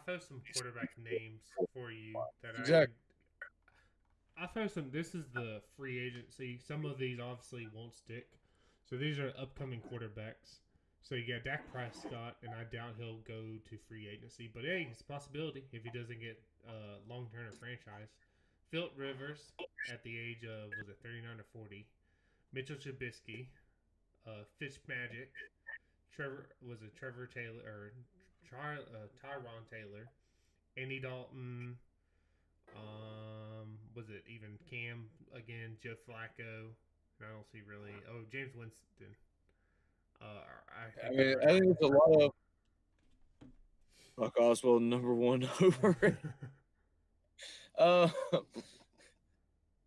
throw some quarterback names for you that exactly. I throw some. This is the free agency. Some of these obviously won't stick. So these are upcoming quarterbacks. So you got Dak Prescott, and I doubt he'll go to free agency. But hey, it's a possibility if he doesn't get long-term franchise. Philip Rivers at the age of was it 39 or 40. Mitchell Trubisky, Fitzmagic, Trevor Taylor or Tyron Taylor, Andy Dalton. Was it even Cam again? Joe Flacco. I don't see really. Oh, James Winston. I I think mean, they're I think it's a lot of Buck Oswald number one over. uh,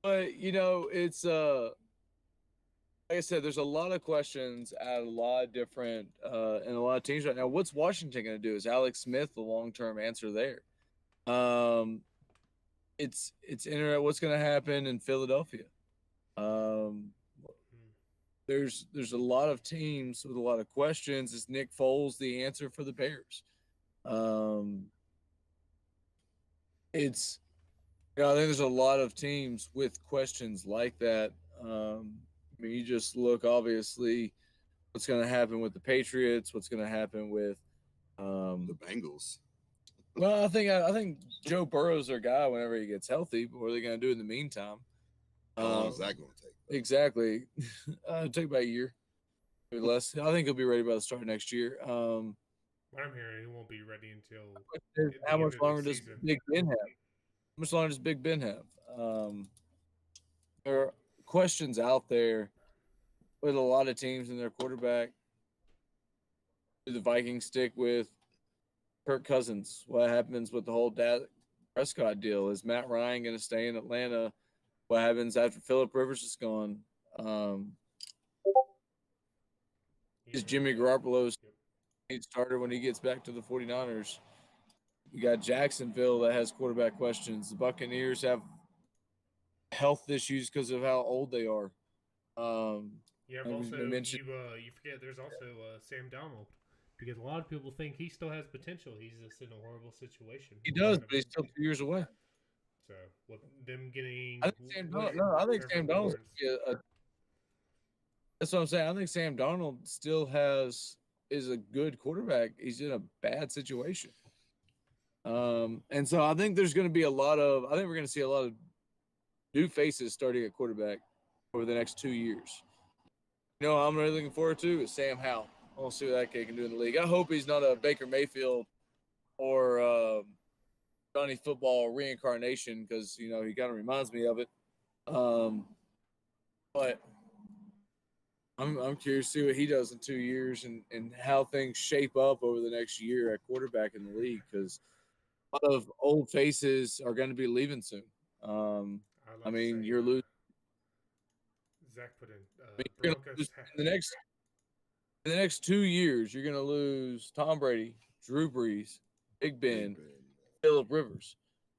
but it's like I said, there's a lot of questions at a lot of different and a lot of teams right now. What's Washington going to do? Is Alex Smith the long term answer there? It's interesting what's going to happen in Philadelphia. Um, there's a lot of teams with a lot of questions. Is Nick Foles the answer for the Bears? It's I think there's a lot of teams with questions like that. I mean, you just look obviously what's going to happen with the Patriots, what's going to happen with The Bengals. well, I think Joe Burrow's their guy whenever he gets healthy. But what are they going to do in the meantime? How long is that going to take? Exactly. It'll take about a year, maybe less. I think he'll be ready by the start of next year. What I'm hearing, he won't be ready until How the much end of longer the does season. Big Ben have? How much longer does Big Ben have? There are questions out there with a lot of teams in their quarterback. Do the Vikings stick with Kirk Cousins? What happens with the whole Dak Prescott deal? Is Matt Ryan going to stay in Atlanta? What happens after Philip Rivers is gone? Is Jimmy Garoppolo's starter when he gets back to the 49ers? You got Jacksonville that has quarterback questions. The Buccaneers have health issues because of how old they are. You have like also we mentioned, you forget there's also Sam Donald because a lot of people think he still has potential. He's just in a horrible situation. he does, but he's still 2 years away. So with them getting, I think Sam Donald. No, I think Sam Donald. That's what I'm saying. I think Sam Donald still is a good quarterback. He's in a bad situation. And so I think there's going to be I think we're going to see a lot of new faces starting at quarterback over the next 2 years. I'm really looking forward to is Sam Howell. I want to see what that kid can do in the league. I hope he's not a Baker Mayfield or Johnny Football reincarnation because he kind of reminds me of it. But I'm curious to see what he does in 2 years and how things shape up over the next year at quarterback in the league because a lot of old faces are going to be leaving soon. I mean, you're losing. Zach put in Broncos in the next 2 years. You're going to lose Tom Brady, Drew Brees, Big Ben, Philip Rivers.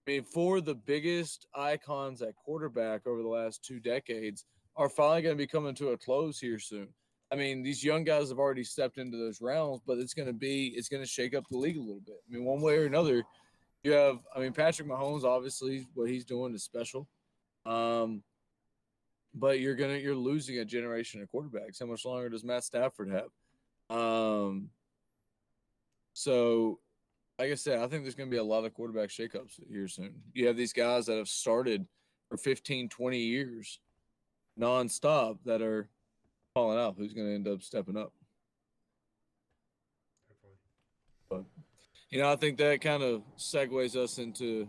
I mean, four of the biggest icons at quarterback over the last 2 decades are finally going to be coming to a close here soon. I mean, these young guys have already stepped into those realms, but it's going to shake up the league a little bit. I mean, one way or another, you have, Patrick Mahomes, obviously, what he's doing is special. But you're losing a generation of quarterbacks. How much longer does Matt Stafford have? So like I said, I think there's going to be a lot of quarterback shakeups here soon. You have these guys that have started for 15, 20 years nonstop that are falling out. Who's going to end up stepping up? But, I think that kind of segues us into,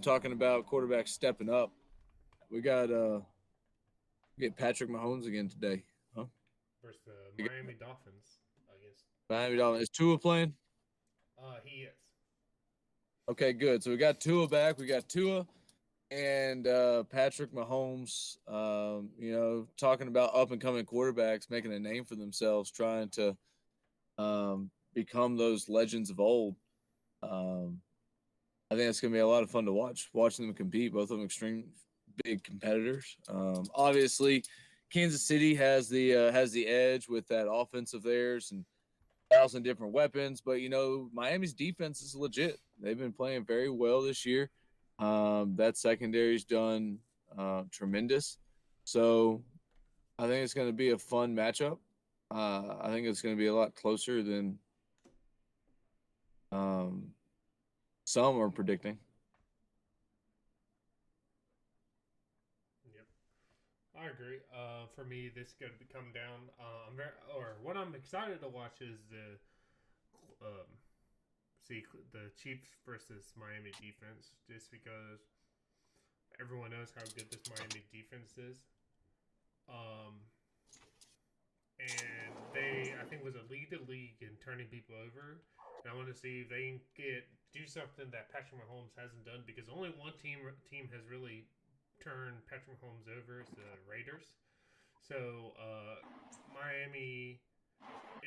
talking about quarterbacks stepping up. We get Patrick Mahomes again today. Huh? Versus the Miami Dolphins against Miami Dolphins. Is Tua playing? He is. Okay, good. So we got Tua back. We got Tua and Patrick Mahomes, talking about up and coming quarterbacks making a name for themselves, trying to become those legends of old. I think it's going to be a lot of fun to watching them compete. Both of them extreme big competitors. Obviously, Kansas City has the edge with that offense of theirs and 1,000 different weapons, but Miami's defense is legit. They've been playing very well this year. That secondary's done tremendous. So I think it's going to be a fun matchup. I think it's going to be a lot closer than some are predicting. Yep, I agree. For me, this could come down. What I'm excited to watch is the um, see the Chiefs versus Miami defense, just because everyone knows how good this Miami defense is. Um, and they, I think, was a lead the league in turning people over. And I want to see if they can do something that Patrick Mahomes hasn't done, because only one team has really turned Patrick Mahomes over. It's the Raiders. So Miami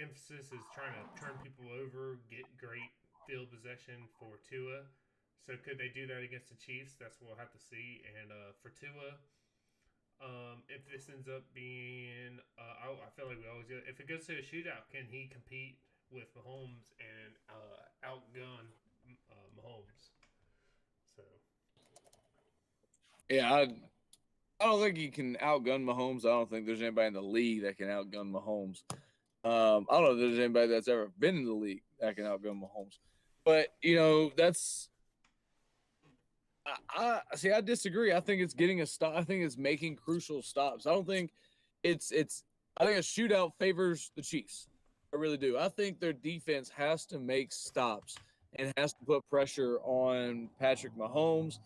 emphasis is trying to turn people over, get great field possession for Tua. So could they do that against the Chiefs? That's what we'll have to see. And for Tua, if this ends up being, I feel like we always go. If it goes to a shootout, can he compete with Mahomes and outgun Mahomes? So Yeah, I don't think he can outgun Mahomes. I don't think there's anybody in the league that can outgun Mahomes. I don't know if there's anybody that's ever been in the league that can outgun Mahomes. But that's I see. I disagree. I think it's getting a stop. I think it's making crucial stops. I don't think it's. I think a shootout favors the Chiefs. I really do. I think their defense has to make stops and has to put pressure on Patrick Mahomes,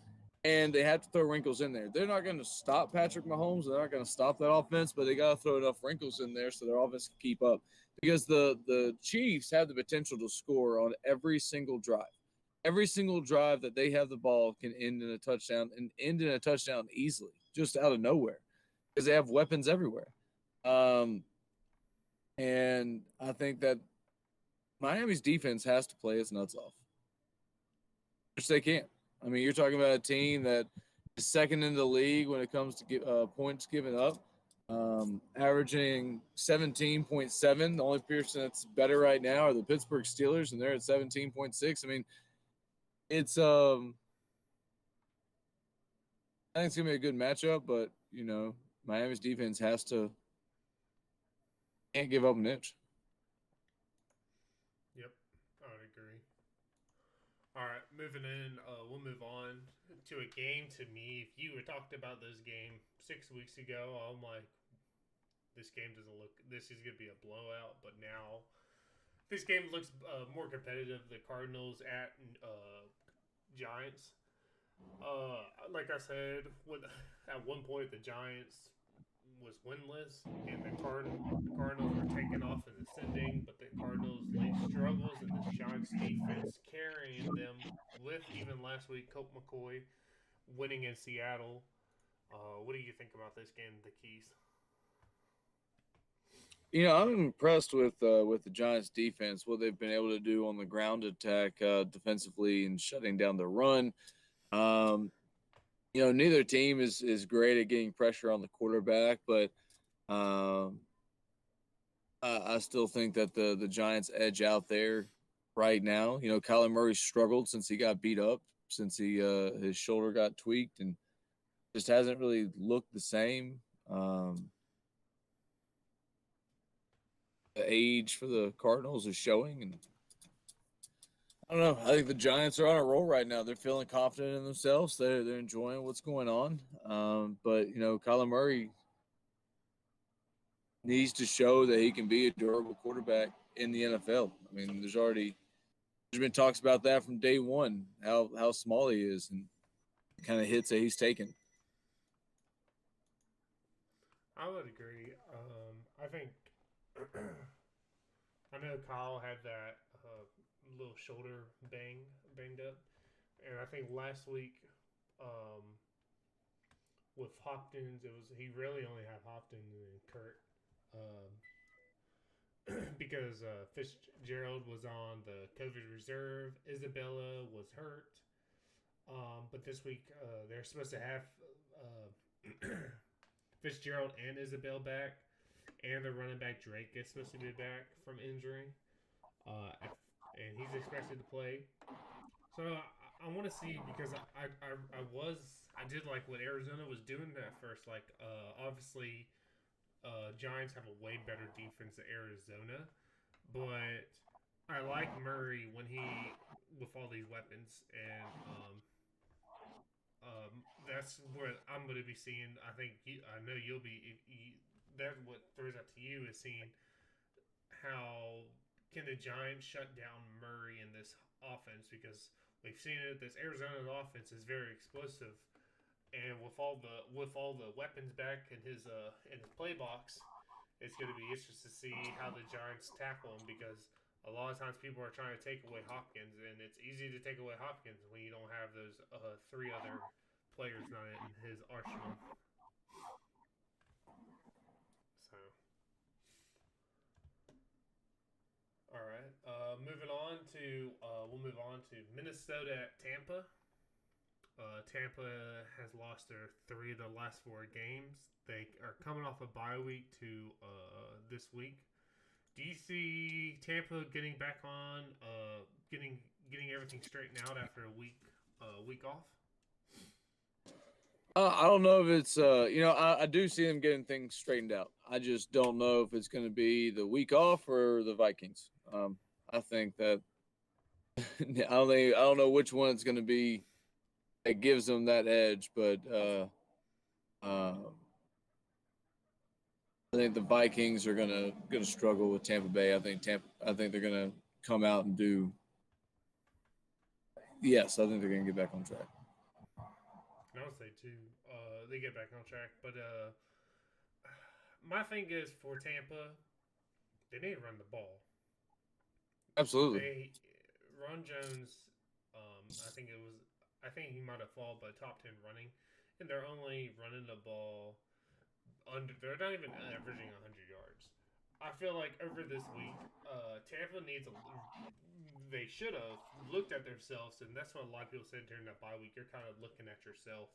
and they have to throw wrinkles in there. They're not going to stop Patrick Mahomes. They're not going to stop that offense, but they got to throw enough wrinkles in there so their offense can keep up. Because the Chiefs have the potential to score on every single drive. Every single drive that they have the ball can end in a touchdown and end in a touchdown easily, just out of nowhere, because they have weapons everywhere. Um, and I think that Miami's defense has to play its nuts off, which they can't. I mean, you're talking about a team that is second in the league when it comes to points given up, averaging 17.7. The only person that's better right now are the Pittsburgh Steelers, and they're at 17.6. I mean, it's I think it's gonna be a good matchup, but Miami's defense can't give up an inch. yep, I would agree. All right, moving in, we'll move on to a game. To me, if you had talked about this game 6 weeks ago, I'm like, this game doesn't look. This is gonna be a blowout. But now, this game looks more competitive. The Cardinals at Giants. Like I said, at one point the Giants was winless, and the Cardinals were taking off and ascending, but the Cardinals' late struggles and this Giants defense carrying them with even last week Colt McCoy winning in Seattle. What do you think about this game, the Keys? I'm impressed with the Giants defense, what they've been able to do on the ground attack defensively and shutting down the run. Um, neither team is great at getting pressure on the quarterback, but um, I still think that the Giants edge out there right now. Kyler Murray struggled since he got beat up, since his shoulder got tweaked, and just hasn't really looked the same. The age for the Cardinals is showing, and I don't know. I think the Giants are on a roll right now. They're feeling confident in themselves. They're enjoying what's going on. But Kyler Murray needs to show that he can be a durable quarterback in the NFL. I mean, there's been talks about that from day one, how small he is and the kind of hits that he's taken. I would agree. I think I know Kyle had that little shoulder banged up, and I think last week um, with Hopkins, he really only had Hopkins and Kurt. Um, because Fitzgerald was on the COVID reserve. Isabella was hurt. But this week they're supposed to have Fitzgerald and Isabel back, and the running back Drake is supposed to be back from injury, uh, and he's expected to play. So I want to see, because I did like what Arizona was doing at first. Like obviously Giants have a way better defense than Arizona, but I like Murray when he with all these weapons, and that's where I'm going to be seeing. I know you'll be. That's what throws out to you is seeing how can the Giants shut down Murray in this offense, because we've seen it. This Arizona offense is very explosive, and with all the weapons back in his play box, it's going to be interesting to see how the Giants tackle him, because a lot of times people are trying to take away Hopkins, and it's easy to take away Hopkins when you don't have those three other players not in his arsenal. So, all right, moving on to we'll move on to Minnesota at Tampa. Tampa has lost their three of the last four games. They are coming off a bye week to this week. Do you see Tampa getting back on, getting everything straightened out after a week off? I don't know if it's I do see them getting things straightened out. I just don't know if it's going to be the week off or the Vikings. I think that I don't know which one it's going to be that gives them that edge, but I think the Vikings are gonna struggle with Tampa Bay. I think they're gonna come out and do. Yes, I think they're gonna get back on track. And I would say too, they get back on track. But my thing is for Tampa, they need to run the ball. Absolutely. They Ron Jones, I think it was, I think he might have fallen by top 10 running, and they're only running the ball under. They're not even averaging 100 yards. I feel like over this week, Tampa needs a. They should have looked at themselves, and that's what a lot of people said during that bye week. You're kind of looking at yourself,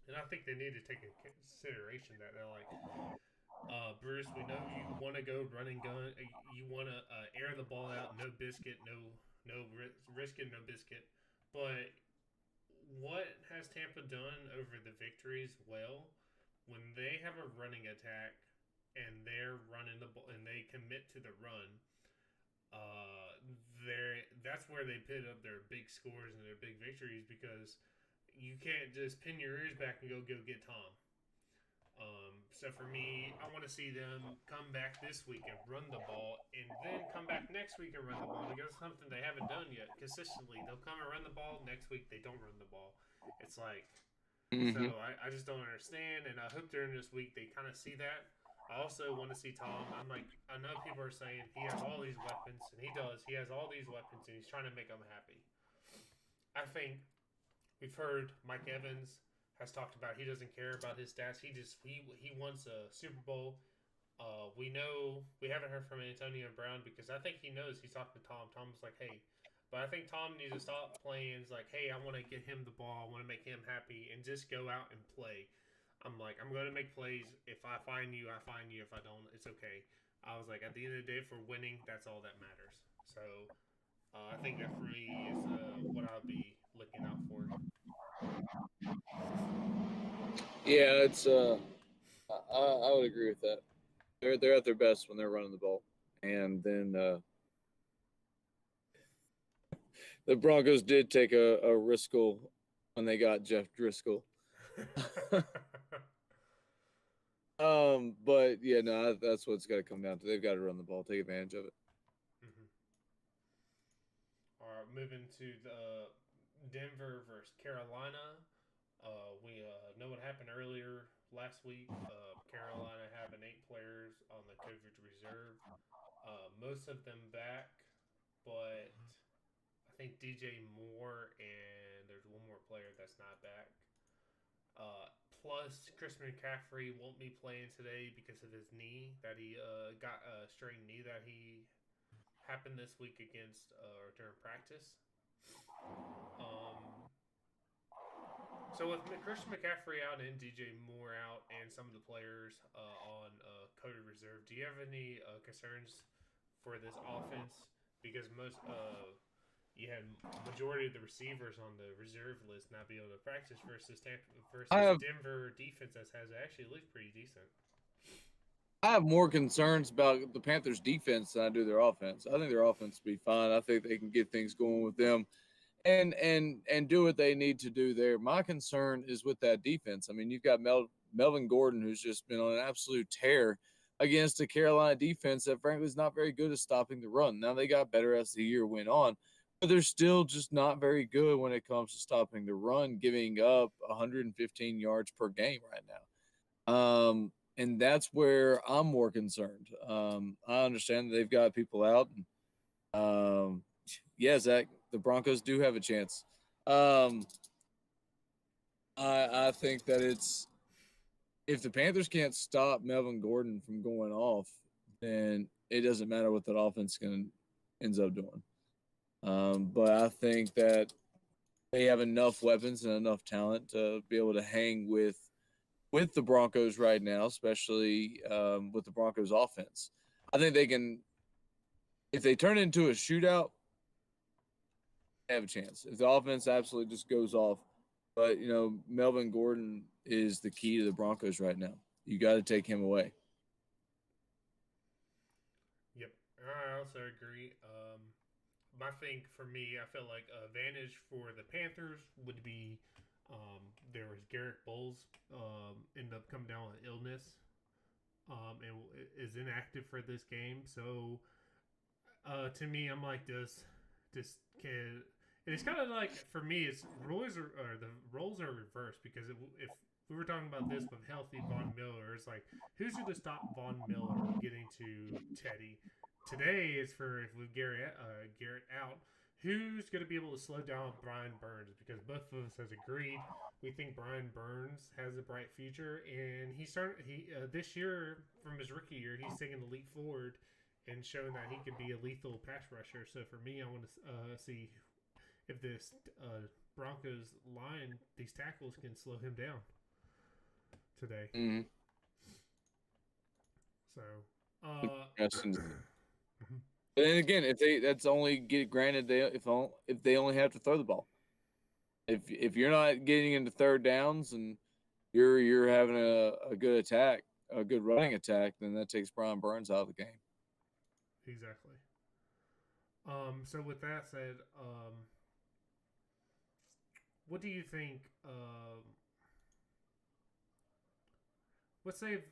and I think they need to take into consideration that they're like, Bruce, we know you want to go run and gun. You want to air the ball out, no biscuit, no risk it, no biscuit. But what has Tampa done over the victories? Well, when they have a running attack and they're running the ball and they commit to the run, that's where they put up their big scores and their big victories, because you can't just pin your ears back and go get Tom. So for me, I want to see them come back this week and run the ball, and then come back next week and run the ball, because it's something they haven't done yet consistently. They'll come and run the ball. Next week they don't run the ball. It's like, Mm-hmm. so I just don't understand, and I hope during this week they kind of see that. I also want to see Tom. I'm like, I know people are saying he has all these weapons, and he does. He has all these weapons, and he's trying to make them happy. I think we've heard Mike Evans has talked about he doesn't care about his stats. He wants a Super Bowl. We know we haven't heard from Antonio Brown, because I think he knows he's talking to Tom. Tom's like, hey, but I think Tom needs to stop playing. It's like, hey, I want to get him the ball. I want to make him happy, and just go out and play. I'm like, I'm going to make plays. If I find you, I find you. If I don't, it's okay. I was like, at the end of the day, for winning, that's all that matters. So I think that for me is what I'll be looking out for. Yeah, it's I would agree with that. They're at their best when they're running the ball, and then the Broncos did take a riskle when they got Jeff Driscoll. But yeah, no, that's what it's got to come down to. They've got to run the ball, take advantage of it. Mm-hmm. All right, moving to the Denver versus Carolina. We know what happened earlier last week. Carolina having 8 players on the COVID reserve, most of them back, but I think DJ Moore and there's one more player that's not back. Plus, Chris McCaffrey won't be playing today because of his knee that he got a strained knee that he happened this week against or during practice. So with Christian McCaffrey out and DJ Moore out and some of the players on COVID reserve, do you have any concerns for this offense? Because you had majority of the receivers on the reserve list not be able to practice versus I have Denver defense that has actually looked pretty decent. I have more concerns about the Panthers' defense than I do their offense. I think their offense will be fine. I think they can get things going with them and do what they need to do there. My concern is with that defense. I mean, you've got Melvin Gordon, who's just been on an absolute tear against a Carolina defense that frankly is not very good at stopping the run. Now they got better as the year went on, but they're still just not very good when it comes to stopping the run, giving up 115 yards per game right now. And that's where I'm more concerned. I understand that they've got people out. And, yeah, Zach, the Broncos do have a chance. Um, I think that it's if the Panthers can't stop Melvin Gordon from going off, then it doesn't matter what that offense ends up doing. But I think that they have enough weapons and enough talent to be able to hang with the Broncos right now, especially with the Broncos offense. I think they can if they turn it into a shootout, they have a chance. If the offense absolutely just goes off, but Melvin Gordon is the key to the Broncos right now. You got to take him away. Yep, I also agree. I think for me, I feel like advantage for the Panthers would be there was Garrett Bowles ended up coming down with illness and is inactive for this game. So to me, I'm like this kid. It's kind of like for me, it's the roles are reversed because if we were talking about this with healthy Von Miller, it's like who's going to stop Von Miller getting to Teddy? Today is for if we Garrett out, who's going to be able to slow down Brian Burns? Because both of us has agreed we think Brian Burns has a bright future, and he this year from his rookie year he's taking the leap forward and showing that he can be a lethal pass rusher. So for me, I want to see if this Broncos line, these tackles can slow him down today. Mm-hmm. So, but then again, if they that's only get granted they if they only have to throw the ball. If you're not getting into third downs and you're having a good attack, a good running attack, then that takes Brian Burns out of the game. Exactly. So with that said, what do you think? Let's say if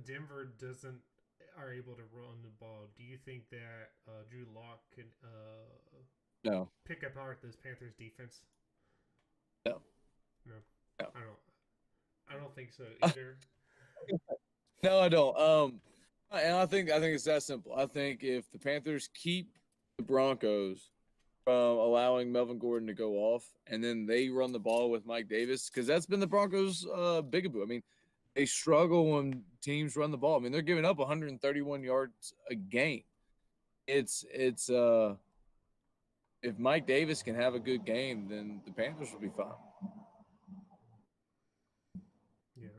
Denver doesn't are able to run the ball, do you think that Drew Lock can no pick apart this Panthers defense? No. No. No. I don't think so either. No, I don't. And I think it's that simple. I think if the Panthers keep the Broncos from allowing Melvin Gordon to go off, and then they run the ball with Mike Davis, because that's been the Broncos' bigaboo. I mean, they struggle when teams run the ball. I mean, they're giving up 131 yards a game. It's if Mike Davis can have a good game, then the Panthers will be fine. Yeah,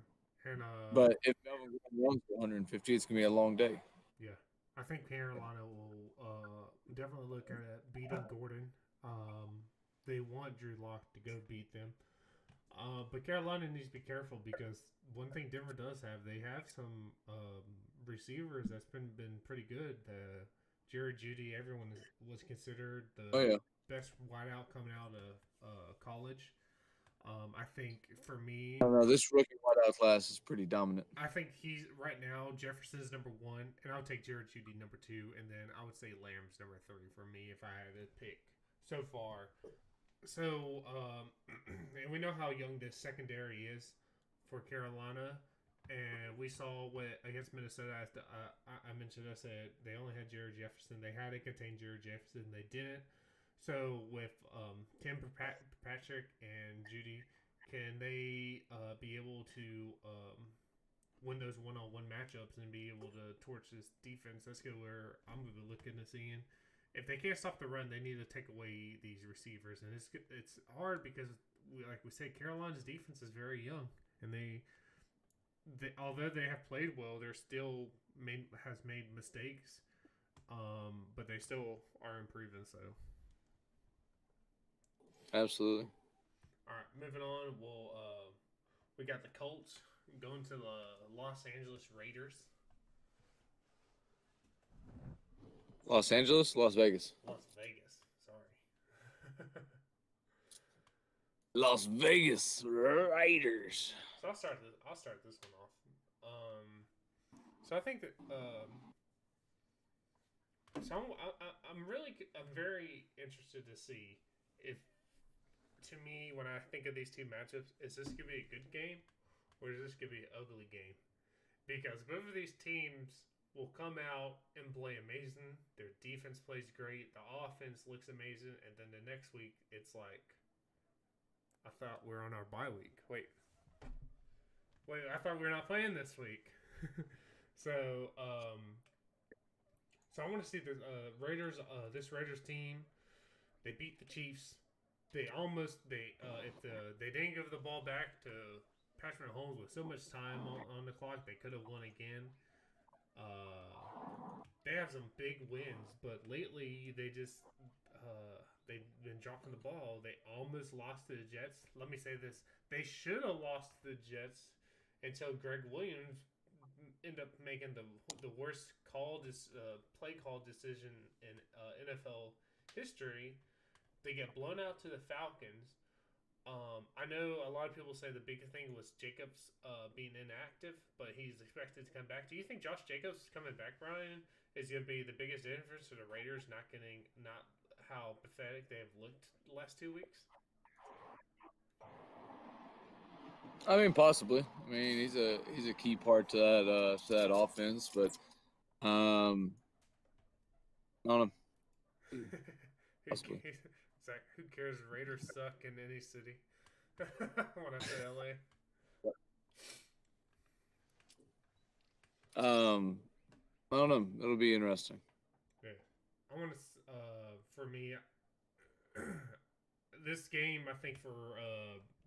and but if Melvin Gordon runs for 150, it's gonna be a long day. Yeah, I think Carolina will definitely look at beating Gordon. They want Drew Lock to go beat them. But Carolina needs to be careful because one thing Denver does have, they have some receivers that's been pretty good. Jerry Jeudy, everyone was considered the best wideout coming out of college. I think for me, I don't know. This rookie wideout class is pretty dominant. I think he's right now. Jefferson's number one, and I would take Jared Jeudy number two, and then I would say Lamb's number three for me if I had to pick so far. So, and we know how young this secondary is for Carolina, and we saw what against Minnesota. I mentioned, I said they only had Jared Jefferson. They had to contain Jared Jefferson. They didn't. So with Tim Patrick and Jeudy, can they be able to win those one-on-one matchups and be able to torch this defense? That's where I'm going to be looking to seeing. If they can't stop the run, they need to take away these receivers, and it's hard because, like we said, Carolina's defense is very young, and they although they have played well, they're still has made mistakes, but they still are improving. So. Absolutely. All right, moving on. We got the Colts going to the Los Angeles Raiders. Los Angeles, Las Vegas. Las Vegas. Sorry. Las Vegas Raiders. So I'll start this one off. So I think that so I'm very interested to see if, to me, when I think of these two matchups, is this gonna be a good game or is this gonna be an ugly game? Because both of these teams will come out and play amazing. Their defense plays great. The offense looks amazing, and then the next week it's like, I thought we are on our bye week. Wait, I thought we were not playing this week. so, so I want to see the Raiders. This Raiders team, they beat the Chiefs. They didn't give the ball back to Patrick Mahomes with so much time on the clock, they could have won again. They have some big wins, but lately they've been dropping the ball. They almost lost to the Jets. Let me say this: they should have lost to the Jets until Greg Williams ended up making the worst play call decision in NFL history. They get blown out to the Falcons. I know a lot of people say the big thing was Jacobs being inactive, but he's expected to come back. Do you think Josh Jacobs coming back, Brian, is going to be the biggest difference for the Raiders not how pathetic they have looked the last 2 weeks? I mean, possibly. I mean, he's a key part to that offense, but I don't know. Possibly. Zach, who cares? Raiders suck in any city. When I say LA. I don't know. It'll be interesting. Yeah, I want to. For me, this game, I think for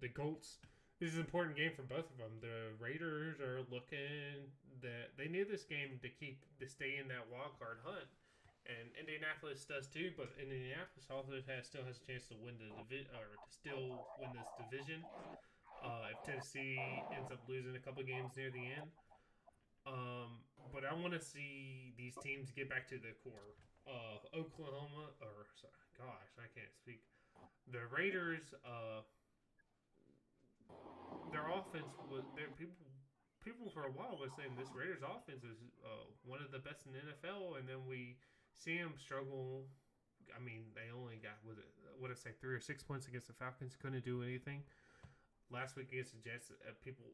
the Colts, this is an important game for both of them. The Raiders are looking that they need this game to stay in that wild card hunt, and Indianapolis does too. But Indianapolis also still has a chance to win the division or to still win this division. If Tennessee ends up losing a couple games near the end, but I want to see these teams get back to the core. Oklahoma, or sorry, gosh, I can't speak. The Raiders, their offense was their people. People for a while was saying this Raiders offense is one of the best in the NFL, and then we see them struggle. I mean, they only got what I say 3 or 6 points against the Falcons. Couldn't do anything last week against the Jets. People,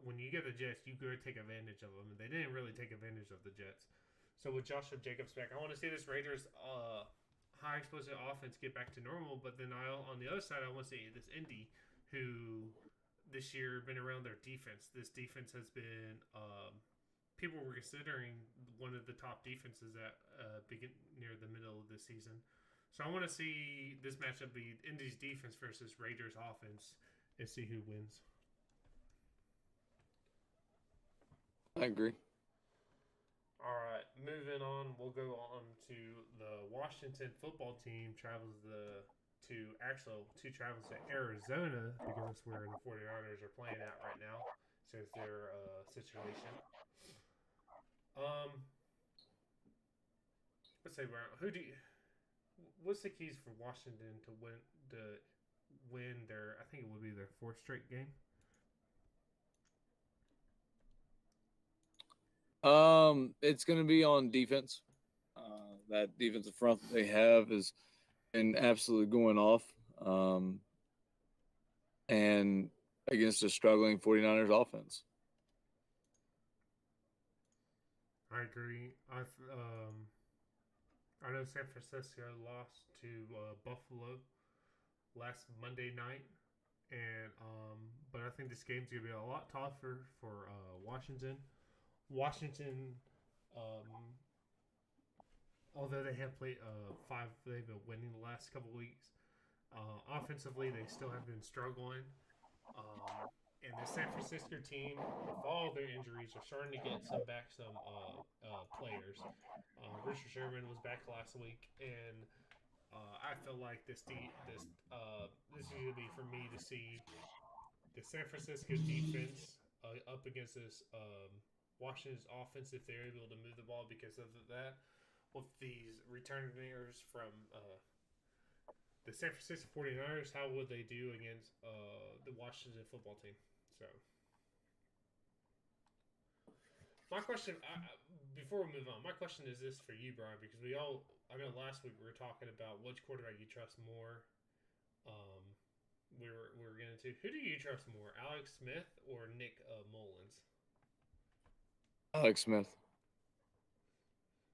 when you get the Jets, you go take advantage of them, and they didn't really take advantage of the Jets. So with Joshua Jacobs back, I want to see this Raiders high explosive offense get back to normal. But then on the other side, I want to see this Indy, who this year been around their defense. This defense has been people were considering one of the top defenses at begin near the middle of the season. So I want to see this matchup be Indy's defense versus Raiders offense and see who wins. I agree. All right, moving on. We'll go on to the Washington football team travels to travels to Arizona because that's where the 49ers are playing at right now since their situation. Um, let's say Brown. What's the keys for Washington to win their? I think it would be their fourth straight game. It's going to be on defense. That defensive front that they have is been absolutely going off. And against a struggling 49ers offense. I agree. I know San Francisco lost to Buffalo last Monday night, and but I think this game's gonna be a lot tougher for Washington. Washington, although they have played they've been winning the last couple weeks. Offensively, they still have been struggling. And the San Francisco team, with all their injuries, are starting to get some players. Richard Sherman was back last week, and I feel like this is going to be for me to see the San Francisco defense up against this Washington's offense if they're able to move the ball because of that. with these returners from the San Francisco 49ers, how would they do against the Washington football team? So, my question, before we move on, my question is this for you, Brian, because I know last week we were talking about which quarterback you trust more. Um, we were getting to who do you trust more, Alex Smith or Nick Mullins? Alex Smith,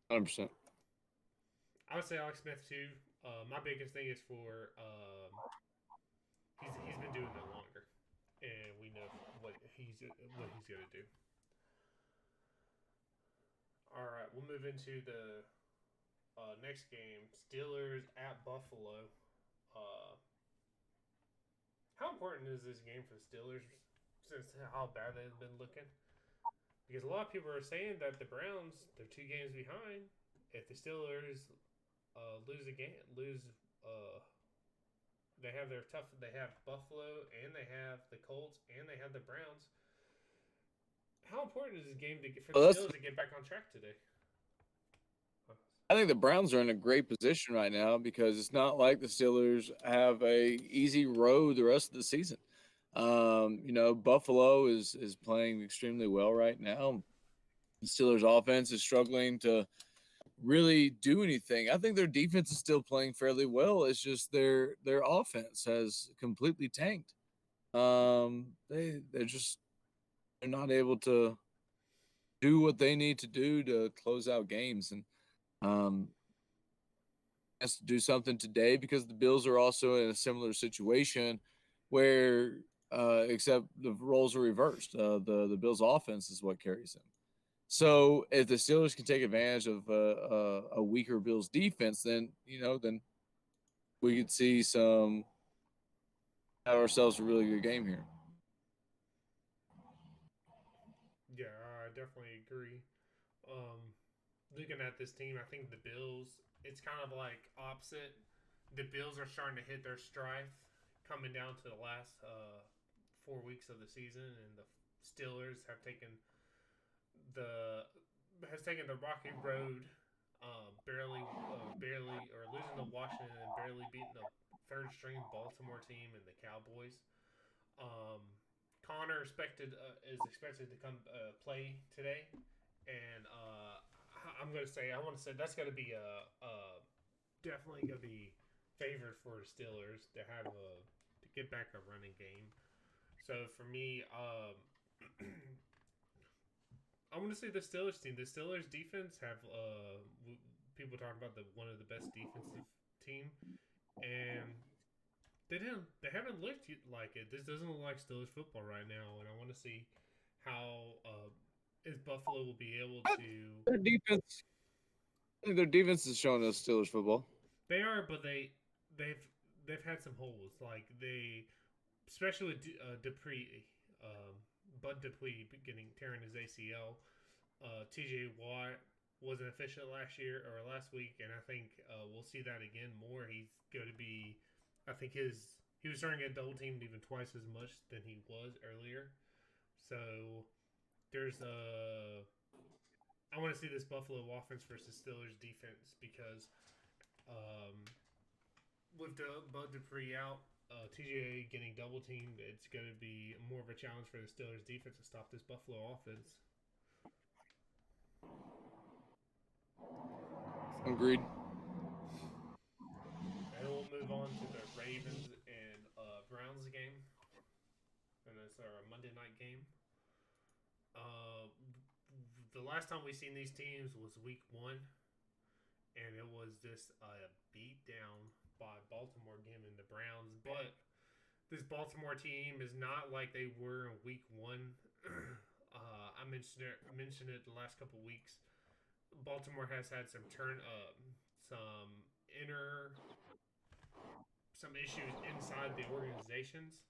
100%. I would say Alex Smith too. My biggest thing is for he's been doing it longer, and we know what he's gonna do. All right, we'll move into the next game. Steelers at Buffalo. Uh, how important is this game for the Steelers since how bad they've been looking? Because a lot of people are saying that the Browns they're 2 games behind. If the Steelers lose a game, they have their tough. They have Buffalo and they have the Colts and they have the Browns. How important is this game for the Steelers to get back on track today? I think the Browns are in a great position right now because it's not like the Steelers have a easy road the rest of the season. Buffalo is playing extremely well right now. The Steelers' offense is struggling to really do anything. I think their defense is still playing fairly well. It's just their offense has completely tanked. They're not able to do what they need to do to close out games, and has to do something today because the Bills are also in a similar situation where except the roles are reversed. The Bills offense is what carries them. So if the Steelers can take advantage of a weaker Bills defense, then we could see have ourselves a really good game here. Yeah, I definitely agree. Looking at this team, I think the Bills, it's kind of like opposite. The Bills are starting to hit their stride coming down to the last 4 weeks of the season, and the Steelers have taken the rocky road, barely or losing to Washington and barely beating the third string Baltimore team and the Cowboys. Um, Connor is expected to come play today, and I want to say that's going to be definitely going to be favored for the Steelers to have to get back a running game. So for me, I want to say the Steelers team. The Steelers defense have people talk about the one of the best defensive team, and they haven't looked like it. This doesn't look like Steelers football right now, and I want to see how is Buffalo will be able to. Their defense, I think their defense is showing us Steelers football. They are, but they've had some holes. Like especially with Dupree, Bud Dupree tearing his ACL. TJ Watt wasn't efficient last week, and I think we'll see that again more. He's going to be, I think he was starting to get double teamed even twice as much than he was earlier. So there's I want to see this Buffalo offense versus Steelers defense because with the Bud Dupree out, TJ getting double teamed, it's going to be more of a challenge for the Steelers defense to stop this Buffalo offense. Agreed. And we'll move on to the Ravens and Browns game, and it's our Monday night game. The last time we seen these teams was Week 1, and it was just a beat down by Baltimore giving the Browns. But this Baltimore team is not like they were in Week 1. I mentioned it the last couple weeks. Baltimore has had some some issues inside the organizations.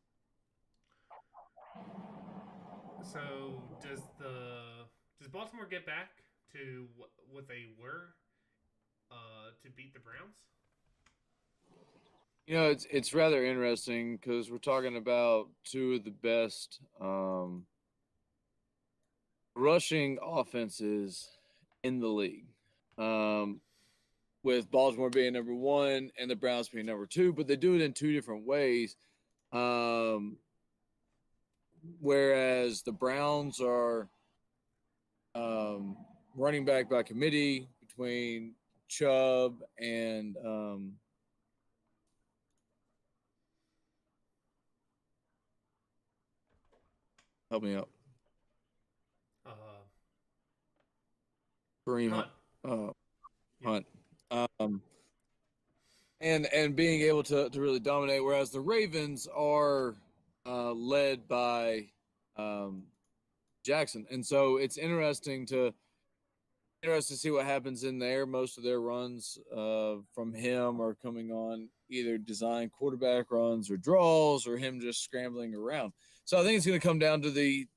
So does Baltimore get back to what they were to beat the Browns? It's rather interesting because we're talking about two of the best rushing offenses in the league. with Baltimore being number one and the Browns being number two, but they do it in two different ways. Whereas the Browns are running back by committee between Chubb and help me out, Uh, Kareem Hunt. Hunt. Um, and being able to really dominate, whereas the Ravens are led by Jackson, and so it's interesting to see what happens in there. Most of their runs from him are coming on either design quarterback runs or draws, or him just scrambling around. So I think it's going to come down to the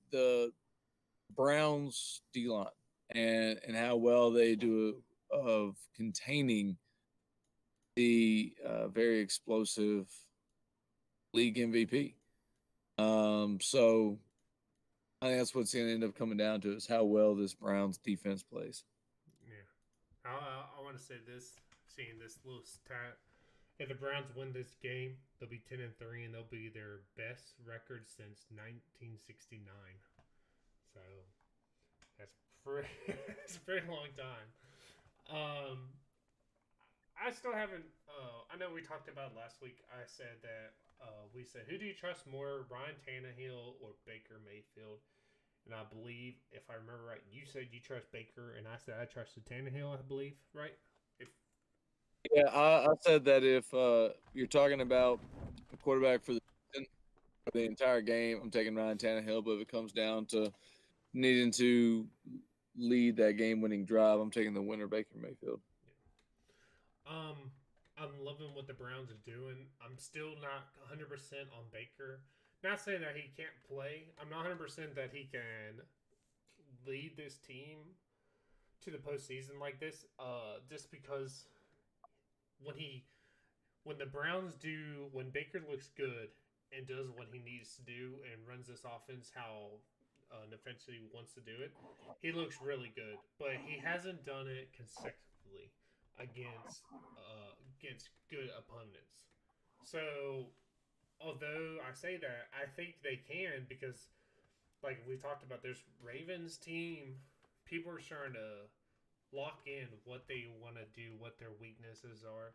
Browns D line and how well they do of containing the very explosive league MVP. So I think that's what's going to end up coming down to is how well this Browns defense plays. Yeah. I want to say this, seeing this little stat. If the Browns win this game, they'll be 10-3, and they'll be their best record since 1969. So that's pretty, it's a pretty long time. Um, I still haven't. I know we talked about last week. I said that we said, who do you trust more, Ryan Tannehill or Baker Mayfield? And I believe, if I remember right, you said you trust Baker, and I said I trusted Tannehill. I believe, right? If Yeah, I said that if you're talking about a quarterback for the entire game, I'm taking Ryan Tannehill. But if it comes down to needing to lead that game-winning drive, I'm taking the winner, Baker Mayfield. Um, I'm loving what the Browns are doing. I'm still not 100% on Baker. Not saying that he can't play. I'm not 100% that he can lead this team to the postseason like this. Just because when he when the Browns do when Baker looks good and does what he needs to do and runs this offense how Nefetti wants to do it, he looks really good. But he hasn't done it consecutively against good opponents. So although I say that, I think they can because like we talked about, this Ravens team, people are starting to lock in what they want to do, what their weaknesses are.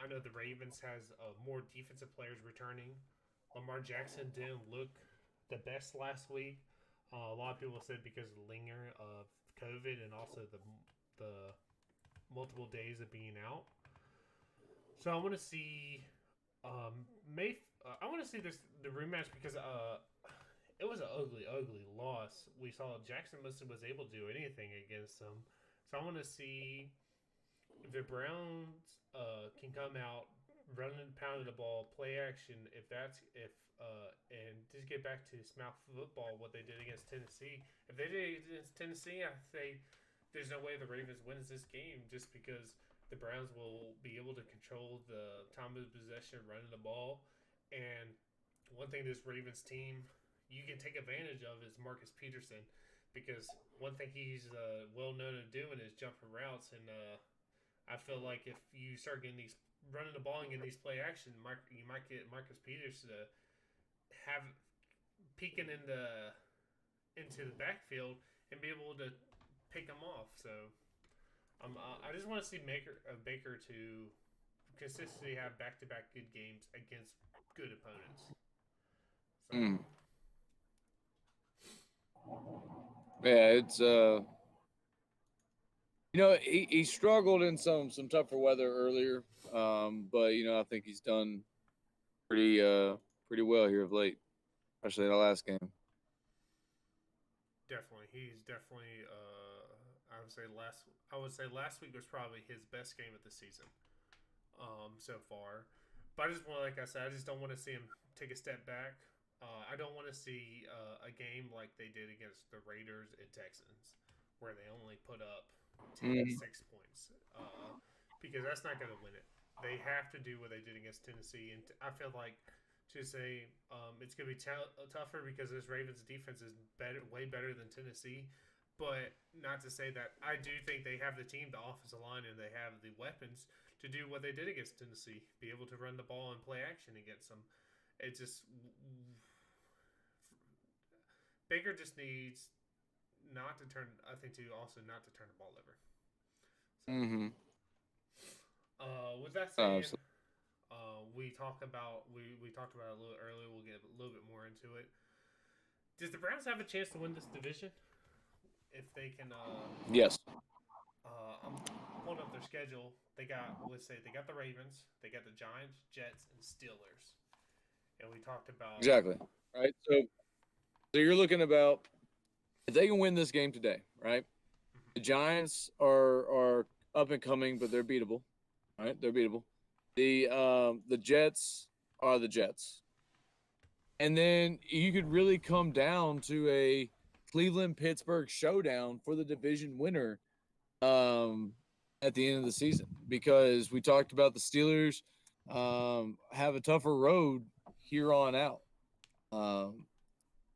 I know the Ravens has more defensive players returning. Lamar Jackson didn't look the best last week. A lot of people said because of the linger of COVID and also the multiple days of being out. So I want to see I want to see the rematch because it was an ugly loss. We saw Jackson mostly was able to do anything against them. So I want to see if the Browns can come out running, pounding the ball, play action. And just get back to smart football, what they did against Tennessee. If they did it against Tennessee, I say there's no way the Ravens wins this game just because the Browns will be able to control the time of possession, running the ball. And one thing this Ravens team you can take advantage of is Marcus Peterson, because one thing he's well known at doing is jumping routes. And I feel like if you start getting these running the ball and getting these play action, you might get Marcus Peters to have peeking into the backfield and be able to pick them off. So I just want to see Baker to consistently have back-to-back good games against good opponents. So. Yeah, it's he struggled in some tougher weather earlier, but I think he's done pretty well here of late, especially in the last game. Definitely, he's definitely. I would say last week was probably his best game of the season, so far. But I just want, like I said, I just don't want to see him take a step back. I don't want to see a game like they did against the Raiders and Texans, where they only put up 6 points, because that's not going to win it. They have to do what they did against Tennessee, and I feel like to say it's going to be tougher because this Ravens defense is way better than Tennessee. But not to say that I do think they have the team, the offensive line, and they have the weapons to do what they did against Tennessee, be able to run the ball and play action against them. It just Baker just needs not to turn. I think to also not to turn the ball over. So, with that saying, So, we talked about it a little earlier. We'll get a little bit more into it. Does the Browns have a chance to win this division if they can? yes. I'm pulling up their schedule. They got they got the Ravens, they got the Giants, Jets, and Steelers. And we talked about Exactly. Right. So you're looking about if they can win this game today, right? The Giants are up and coming, but they're beatable. Right? They're beatable. The Jets are the Jets. And then you could really come down to a Cleveland Pittsburgh showdown for the division winner at the end of the season, because we talked about the Steelers have a tougher road here on out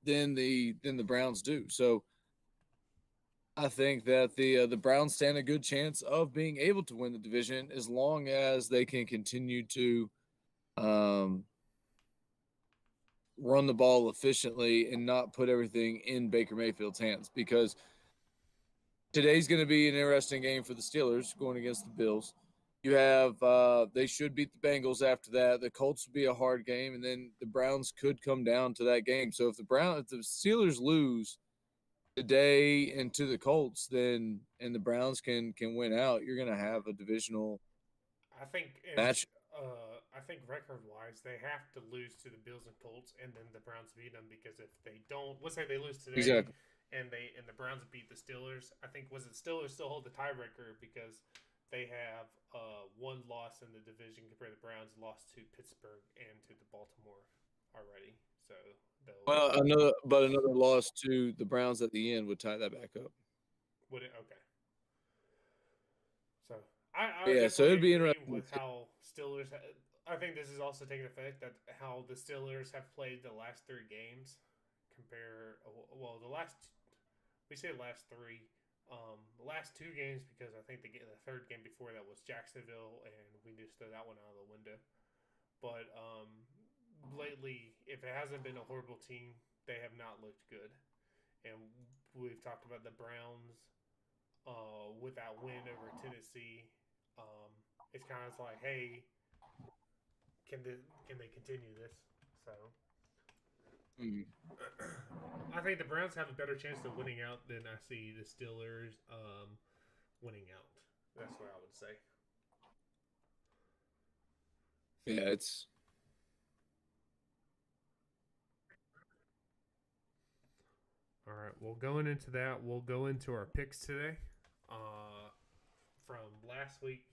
than the Browns do. So I think that the Browns stand a good chance of being able to win the division as long as they can continue to run the ball efficiently and not put everything in Baker Mayfield's hands, because today's going to be an interesting game for the Steelers going against the Bills. You have they should beat the Bengals after that. The Colts will be a hard game, and then the Browns could come down to that game. So if the Steelers lose today and to the Colts, then and the Browns can win out, you're going to have a divisional match. I think record wise, they have to lose to the Bills and Colts, and then the Browns beat them. Because if they don't, let's say they lose today, Exactly. and the Browns beat the Steelers, I think Steelers still hold the tiebreaker because they have one loss in the division compared to the Browns lost to Pittsburgh and to the Baltimore already. So Well, another loss to the Browns at the end would tie that back up. would it? Okay. So I Yeah, so it'd be interesting with how Steelers. I think this is also taking effect that how the Steelers have played the last three games. The last we say last three, the last two games, because I think the third game before that was Jacksonville, and we just threw that one out of the window. But lately, if it hasn't been a horrible team, they have not looked good. And we've talked about the Browns with that win over Tennessee. It's kind of like, hey, can they continue this? So I think the Browns have a better chance of winning out than I see the Steelers winning out. That's what I would say. Yeah, it's all right. Well, going into that, we'll go into our picks today. From last week,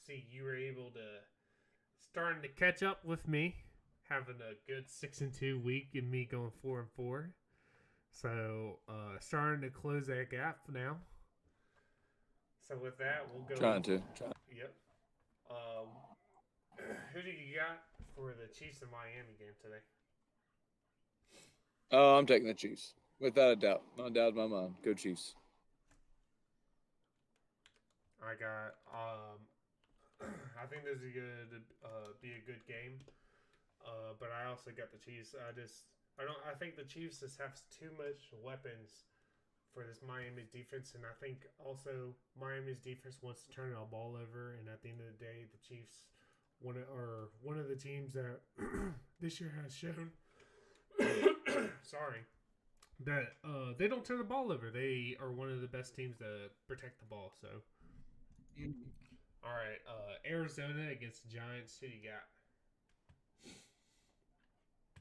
see, you were able to starting to catch up with me, having a good 6-2 week, and me going 4-4. So starting to close that gap now. So with that, we'll go. trying to. Yep. Who do you got for the Chiefs and Miami game today? Oh, I'm taking the Chiefs without a doubt. No doubt in my mind. Go Chiefs. I got. I think this is going to be a good game. But I also got the Chiefs. I think the Chiefs just have too much weapons for this Miami defense, and I think also Miami's defense wants to turn the ball over. And at the end of the day, the Chiefs one of the teams that this year has shown. Sorry. That they don't turn the ball over. They are one of the best teams to protect the ball. So, all right, Arizona against the Giants. Who you got?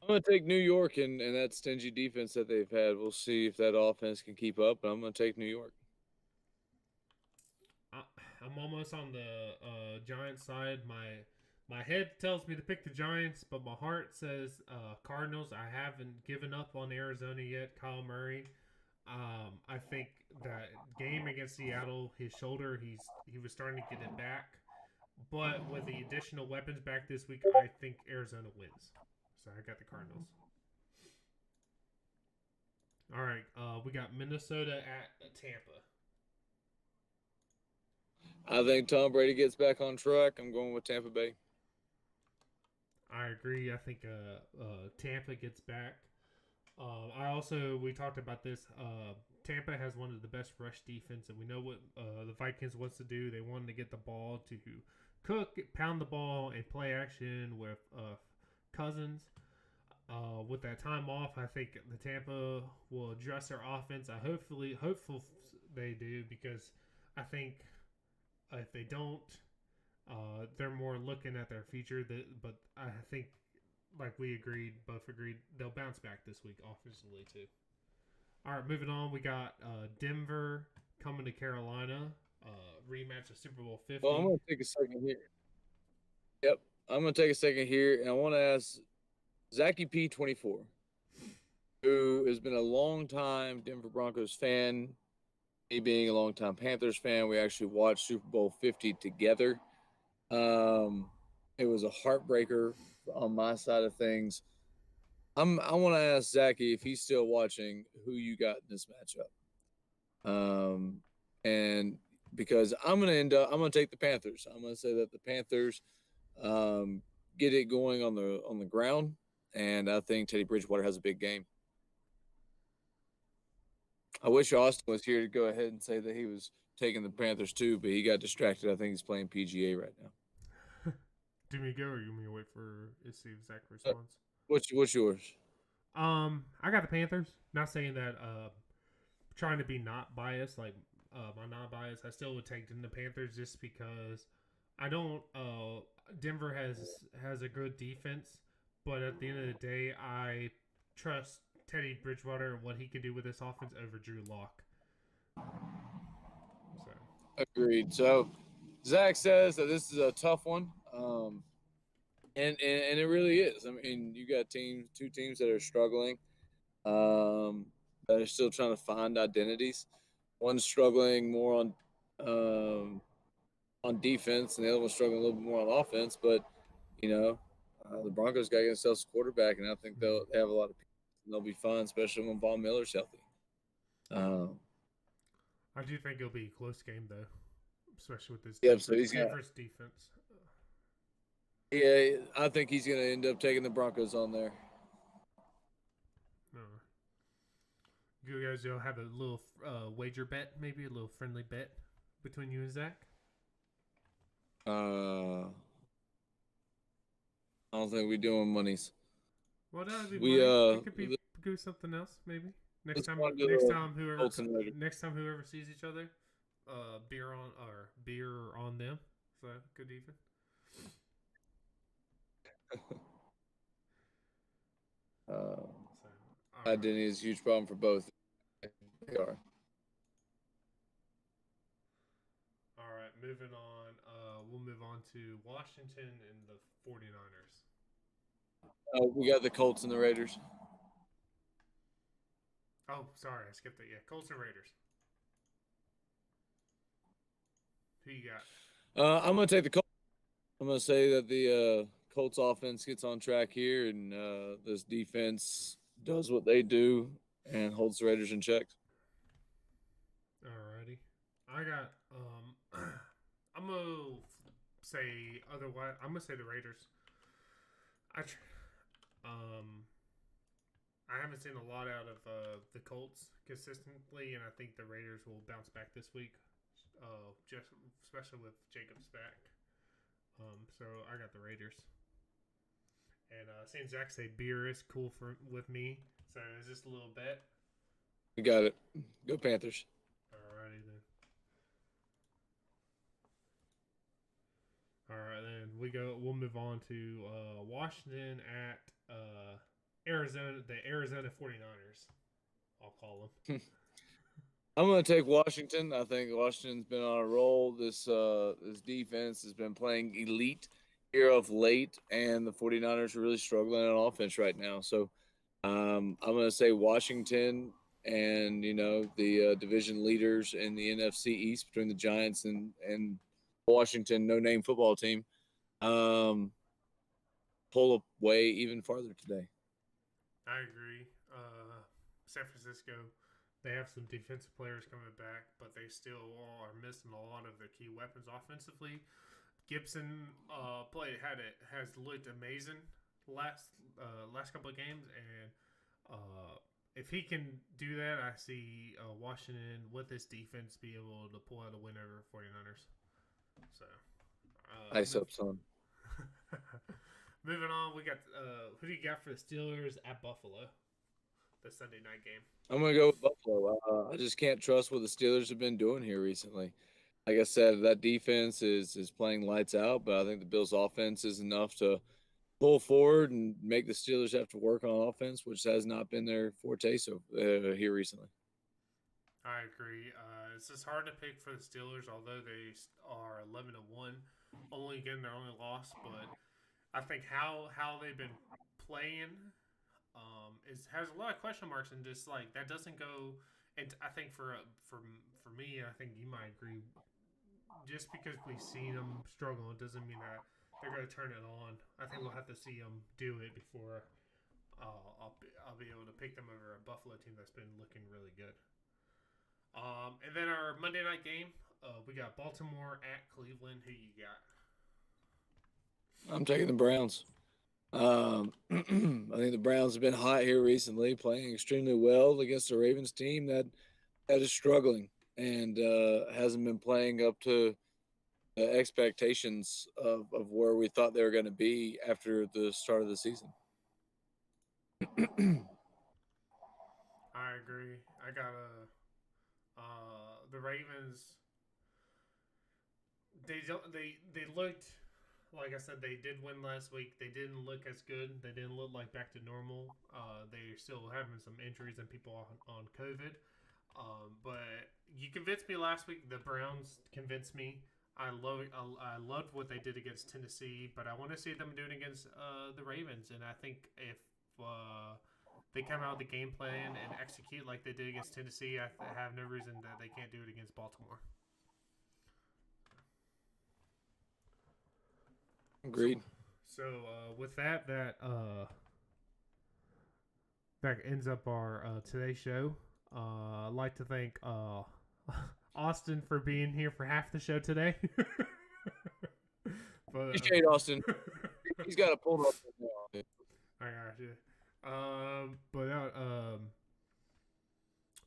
I'm going to take New York and that stingy defense that they've had. We'll see if that offense can keep up, but I'm going to take New York. I'm almost on the Giants side. My head tells me to pick the Giants, but my heart says Cardinals. I haven't given up on Arizona yet. Kyle Murray. I think that game against Seattle, his shoulder, he was starting to get it back. But with the additional weapons back this week, I think Arizona wins. So I got the Cardinals. All right. We got Minnesota at Tampa. I think Tom Brady gets back on track. I'm going with Tampa Bay. I agree. I think Tampa gets back. We talked about this. Tampa has one of the best rush defense, and we know what the Vikings wants to do. They wanted to get the ball to Cook, pound the ball, and play action with Cousins. With that time off, I think the Tampa will address their offense. Hopeful they do, because I think if they don't, they're more looking at their future. But I think, like we both agreed, they'll bounce back this week offensively too. All right, moving on. We got Denver coming to Carolina, rematch of Super Bowl 50. Well, I'm going to take a second here. Yep, I'm going to take a second here, and I want to ask Zachy P24, who has been a long time Denver Broncos fan. Me being a long time Panthers fan, we actually watched Super Bowl 50 together. It was a heartbreaker on my side of things. I want to ask Zachy if he's still watching, who you got in this matchup. And because I'm gonna take the Panthers. I'm gonna say that the Panthers get it going on the ground, and I think Teddy Bridgewater has a big game. I wish Austin was here to go ahead and say that he was taking the Panthers too, but he got distracted. I think he's playing PGA right now. Do me go, or you want me to wait for see if Zach responds? What's yours? I got the Panthers. Not saying that. Trying to be not biased, like my not bias, I still would take the Panthers just because I don't. Denver has a good defense, but at the end of the day, I trust Teddy Bridgewater and what he can do with this offense over Drew Lock. So Agreed. So Zach says that this is a tough one, and it really is. I mean, you got two teams that are struggling, that are still trying to find identities. One's struggling more on defense, and the other one's struggling a little bit more on offense. But the Broncos got to get themselves a quarterback, and I think they have a lot of pieces, and they'll be fine, especially when Von Miller's healthy. I do think it'll be a close game, though, especially with this Denver's defense. Yeah, I think he's going to end up taking the Broncos on there. You guys will have a little wager bet, maybe a little friendly bet between you and Zach? I don't think we're doing monies. Well, that'd be money. It could be do something else, maybe. Next time whoever sees each other, beer on them. So good even. Identity is a huge problem for both. They are. All right, moving on. We'll move on to Washington and the 49ers. We got the Colts and the Raiders. Oh, sorry, I skipped it. Yeah, Colts and Raiders. Who you got? I'm going to take the Colts. I'm going to say that the Colts offense gets on track here, and this defense does what they do and holds the Raiders in check. Alrighty. I got I'm gonna say otherwise. I'm gonna say the Raiders. I haven't seen a lot out of the Colts consistently, and I think the Raiders will bounce back this week. Just especially with Jacobs back. So I got the Raiders. And seeing Zach say beer is cool with me. So is this a little bet? You got it. Go Panthers. Alrighty then. All right, then we'll move on to Washington at Arizona, the Arizona 49ers. I'll call them. I'm going to take Washington. I think Washington's been on a roll. This defense has been playing elite here of late, and the 49ers are really struggling on offense right now. So I'm going to say Washington, and the division leaders in the NFC East between the Giants and Washington no-name football team pull away even farther today. I agree. San Francisco, they have some defensive players coming back, but they still are missing a lot of their key weapons offensively. Gibson has looked amazing last couple of games, and if he can do that, I see Washington with this defense be able to pull out a win over 49ers. So, Nice up, son. moving on, we got who do you got for the Steelers at Buffalo? The Sunday night game. I'm gonna go with Buffalo. I just can't trust what the Steelers have been doing here recently. Like I said, that defense is playing lights out, but I think the Bills' offense is enough to pull forward and make the Steelers have to work on offense, which has not been their forte here recently. I agree. It's just hard to pick for the Steelers, although they are 11-1, only getting their only loss. But I think how they've been playing has a lot of question marks, and just like that doesn't go. And I think for me, and I think you might agree, just because we've seen them struggle, it doesn't mean that they're going to turn it on. I think we'll have to see them do it before I'll be able to pick them over a Buffalo team that's been looking really good. And then our Monday night game, we got Baltimore at Cleveland. Who you got? I'm taking the Browns. I think the Browns have been hot here recently, playing extremely well against the Ravens team that is struggling and hasn't been playing up to expectations of where we thought they were going to be after the start of the season. I agree. I got the Ravens. They looked, like I said, they did win last week. They didn't look as good. They didn't look like back to normal. They're still having some injuries and people on COVID. But you convinced me last week. The Browns convinced me. I loved what they did against Tennessee, but I want to see them do it against the Ravens. And I think if they come out with the game plan and execute like they did against Tennessee, I have no reason that they can't do it against Baltimore. Agreed. So with that ends up our today's show. I'd like to thank Austin for being here for half the show today. But, appreciate Austin. He's got to pull up. I got you.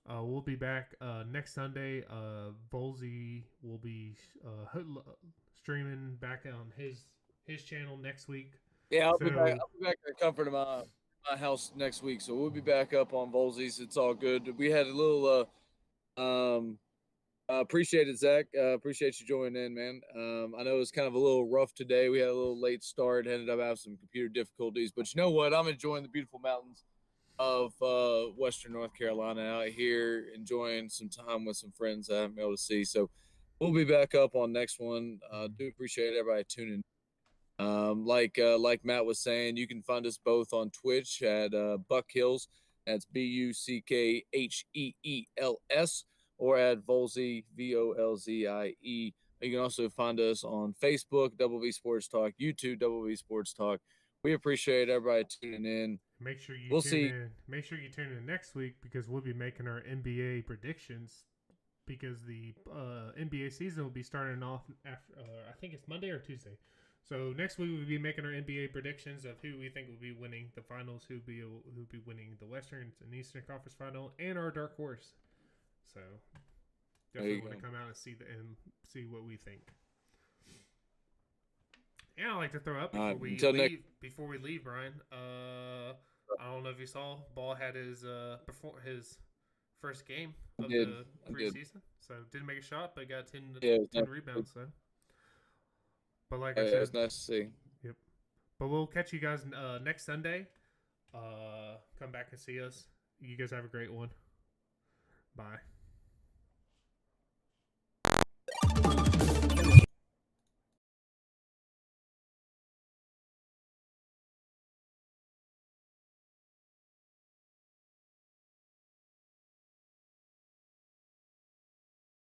We'll be back next Sunday. Volzy will be streaming back on his channel next week. Yeah, I'll be back in the comfort of my house next week, so we'll be back up on Volzy's. It's all good. We had a little appreciate it, Zach. Appreciate you joining in, man. I know it was kind of a little rough today. We had a little late start, ended up having some computer difficulties, but you know what? I'm enjoying the beautiful mountains of Western North Carolina out here, enjoying some time with some friends I haven't been able to see. So we'll be back up on next one. Do appreciate everybody tuning in. Like Matt was saying, you can find us both on Twitch at BuckHeels. That's BuckHeels, or at Volzy, VOLZIE. You can also find us on Facebook, Double V Sports Talk, YouTube, Double V Sports Talk. We appreciate everybody tuning in. Make sure you tune in next week, because we'll be making our NBA predictions, because the NBA season will be starting off after I think it's Monday or Tuesday. So next week we'll be making our NBA predictions of who we think will be winning the finals, who'll be winning the Western and Eastern Conference Final, and our dark horse. So definitely want to come out and see what we think. And I'd like to throw up before we leave, Brian. I don't know if you saw, Ball had his first game of the preseason, so didn't make a shot, but got 10 rebounds. So. But like I said, it's nice to see. Yep. But we'll catch you guys next Sunday. Come back and see us. You guys have a great one. Bye.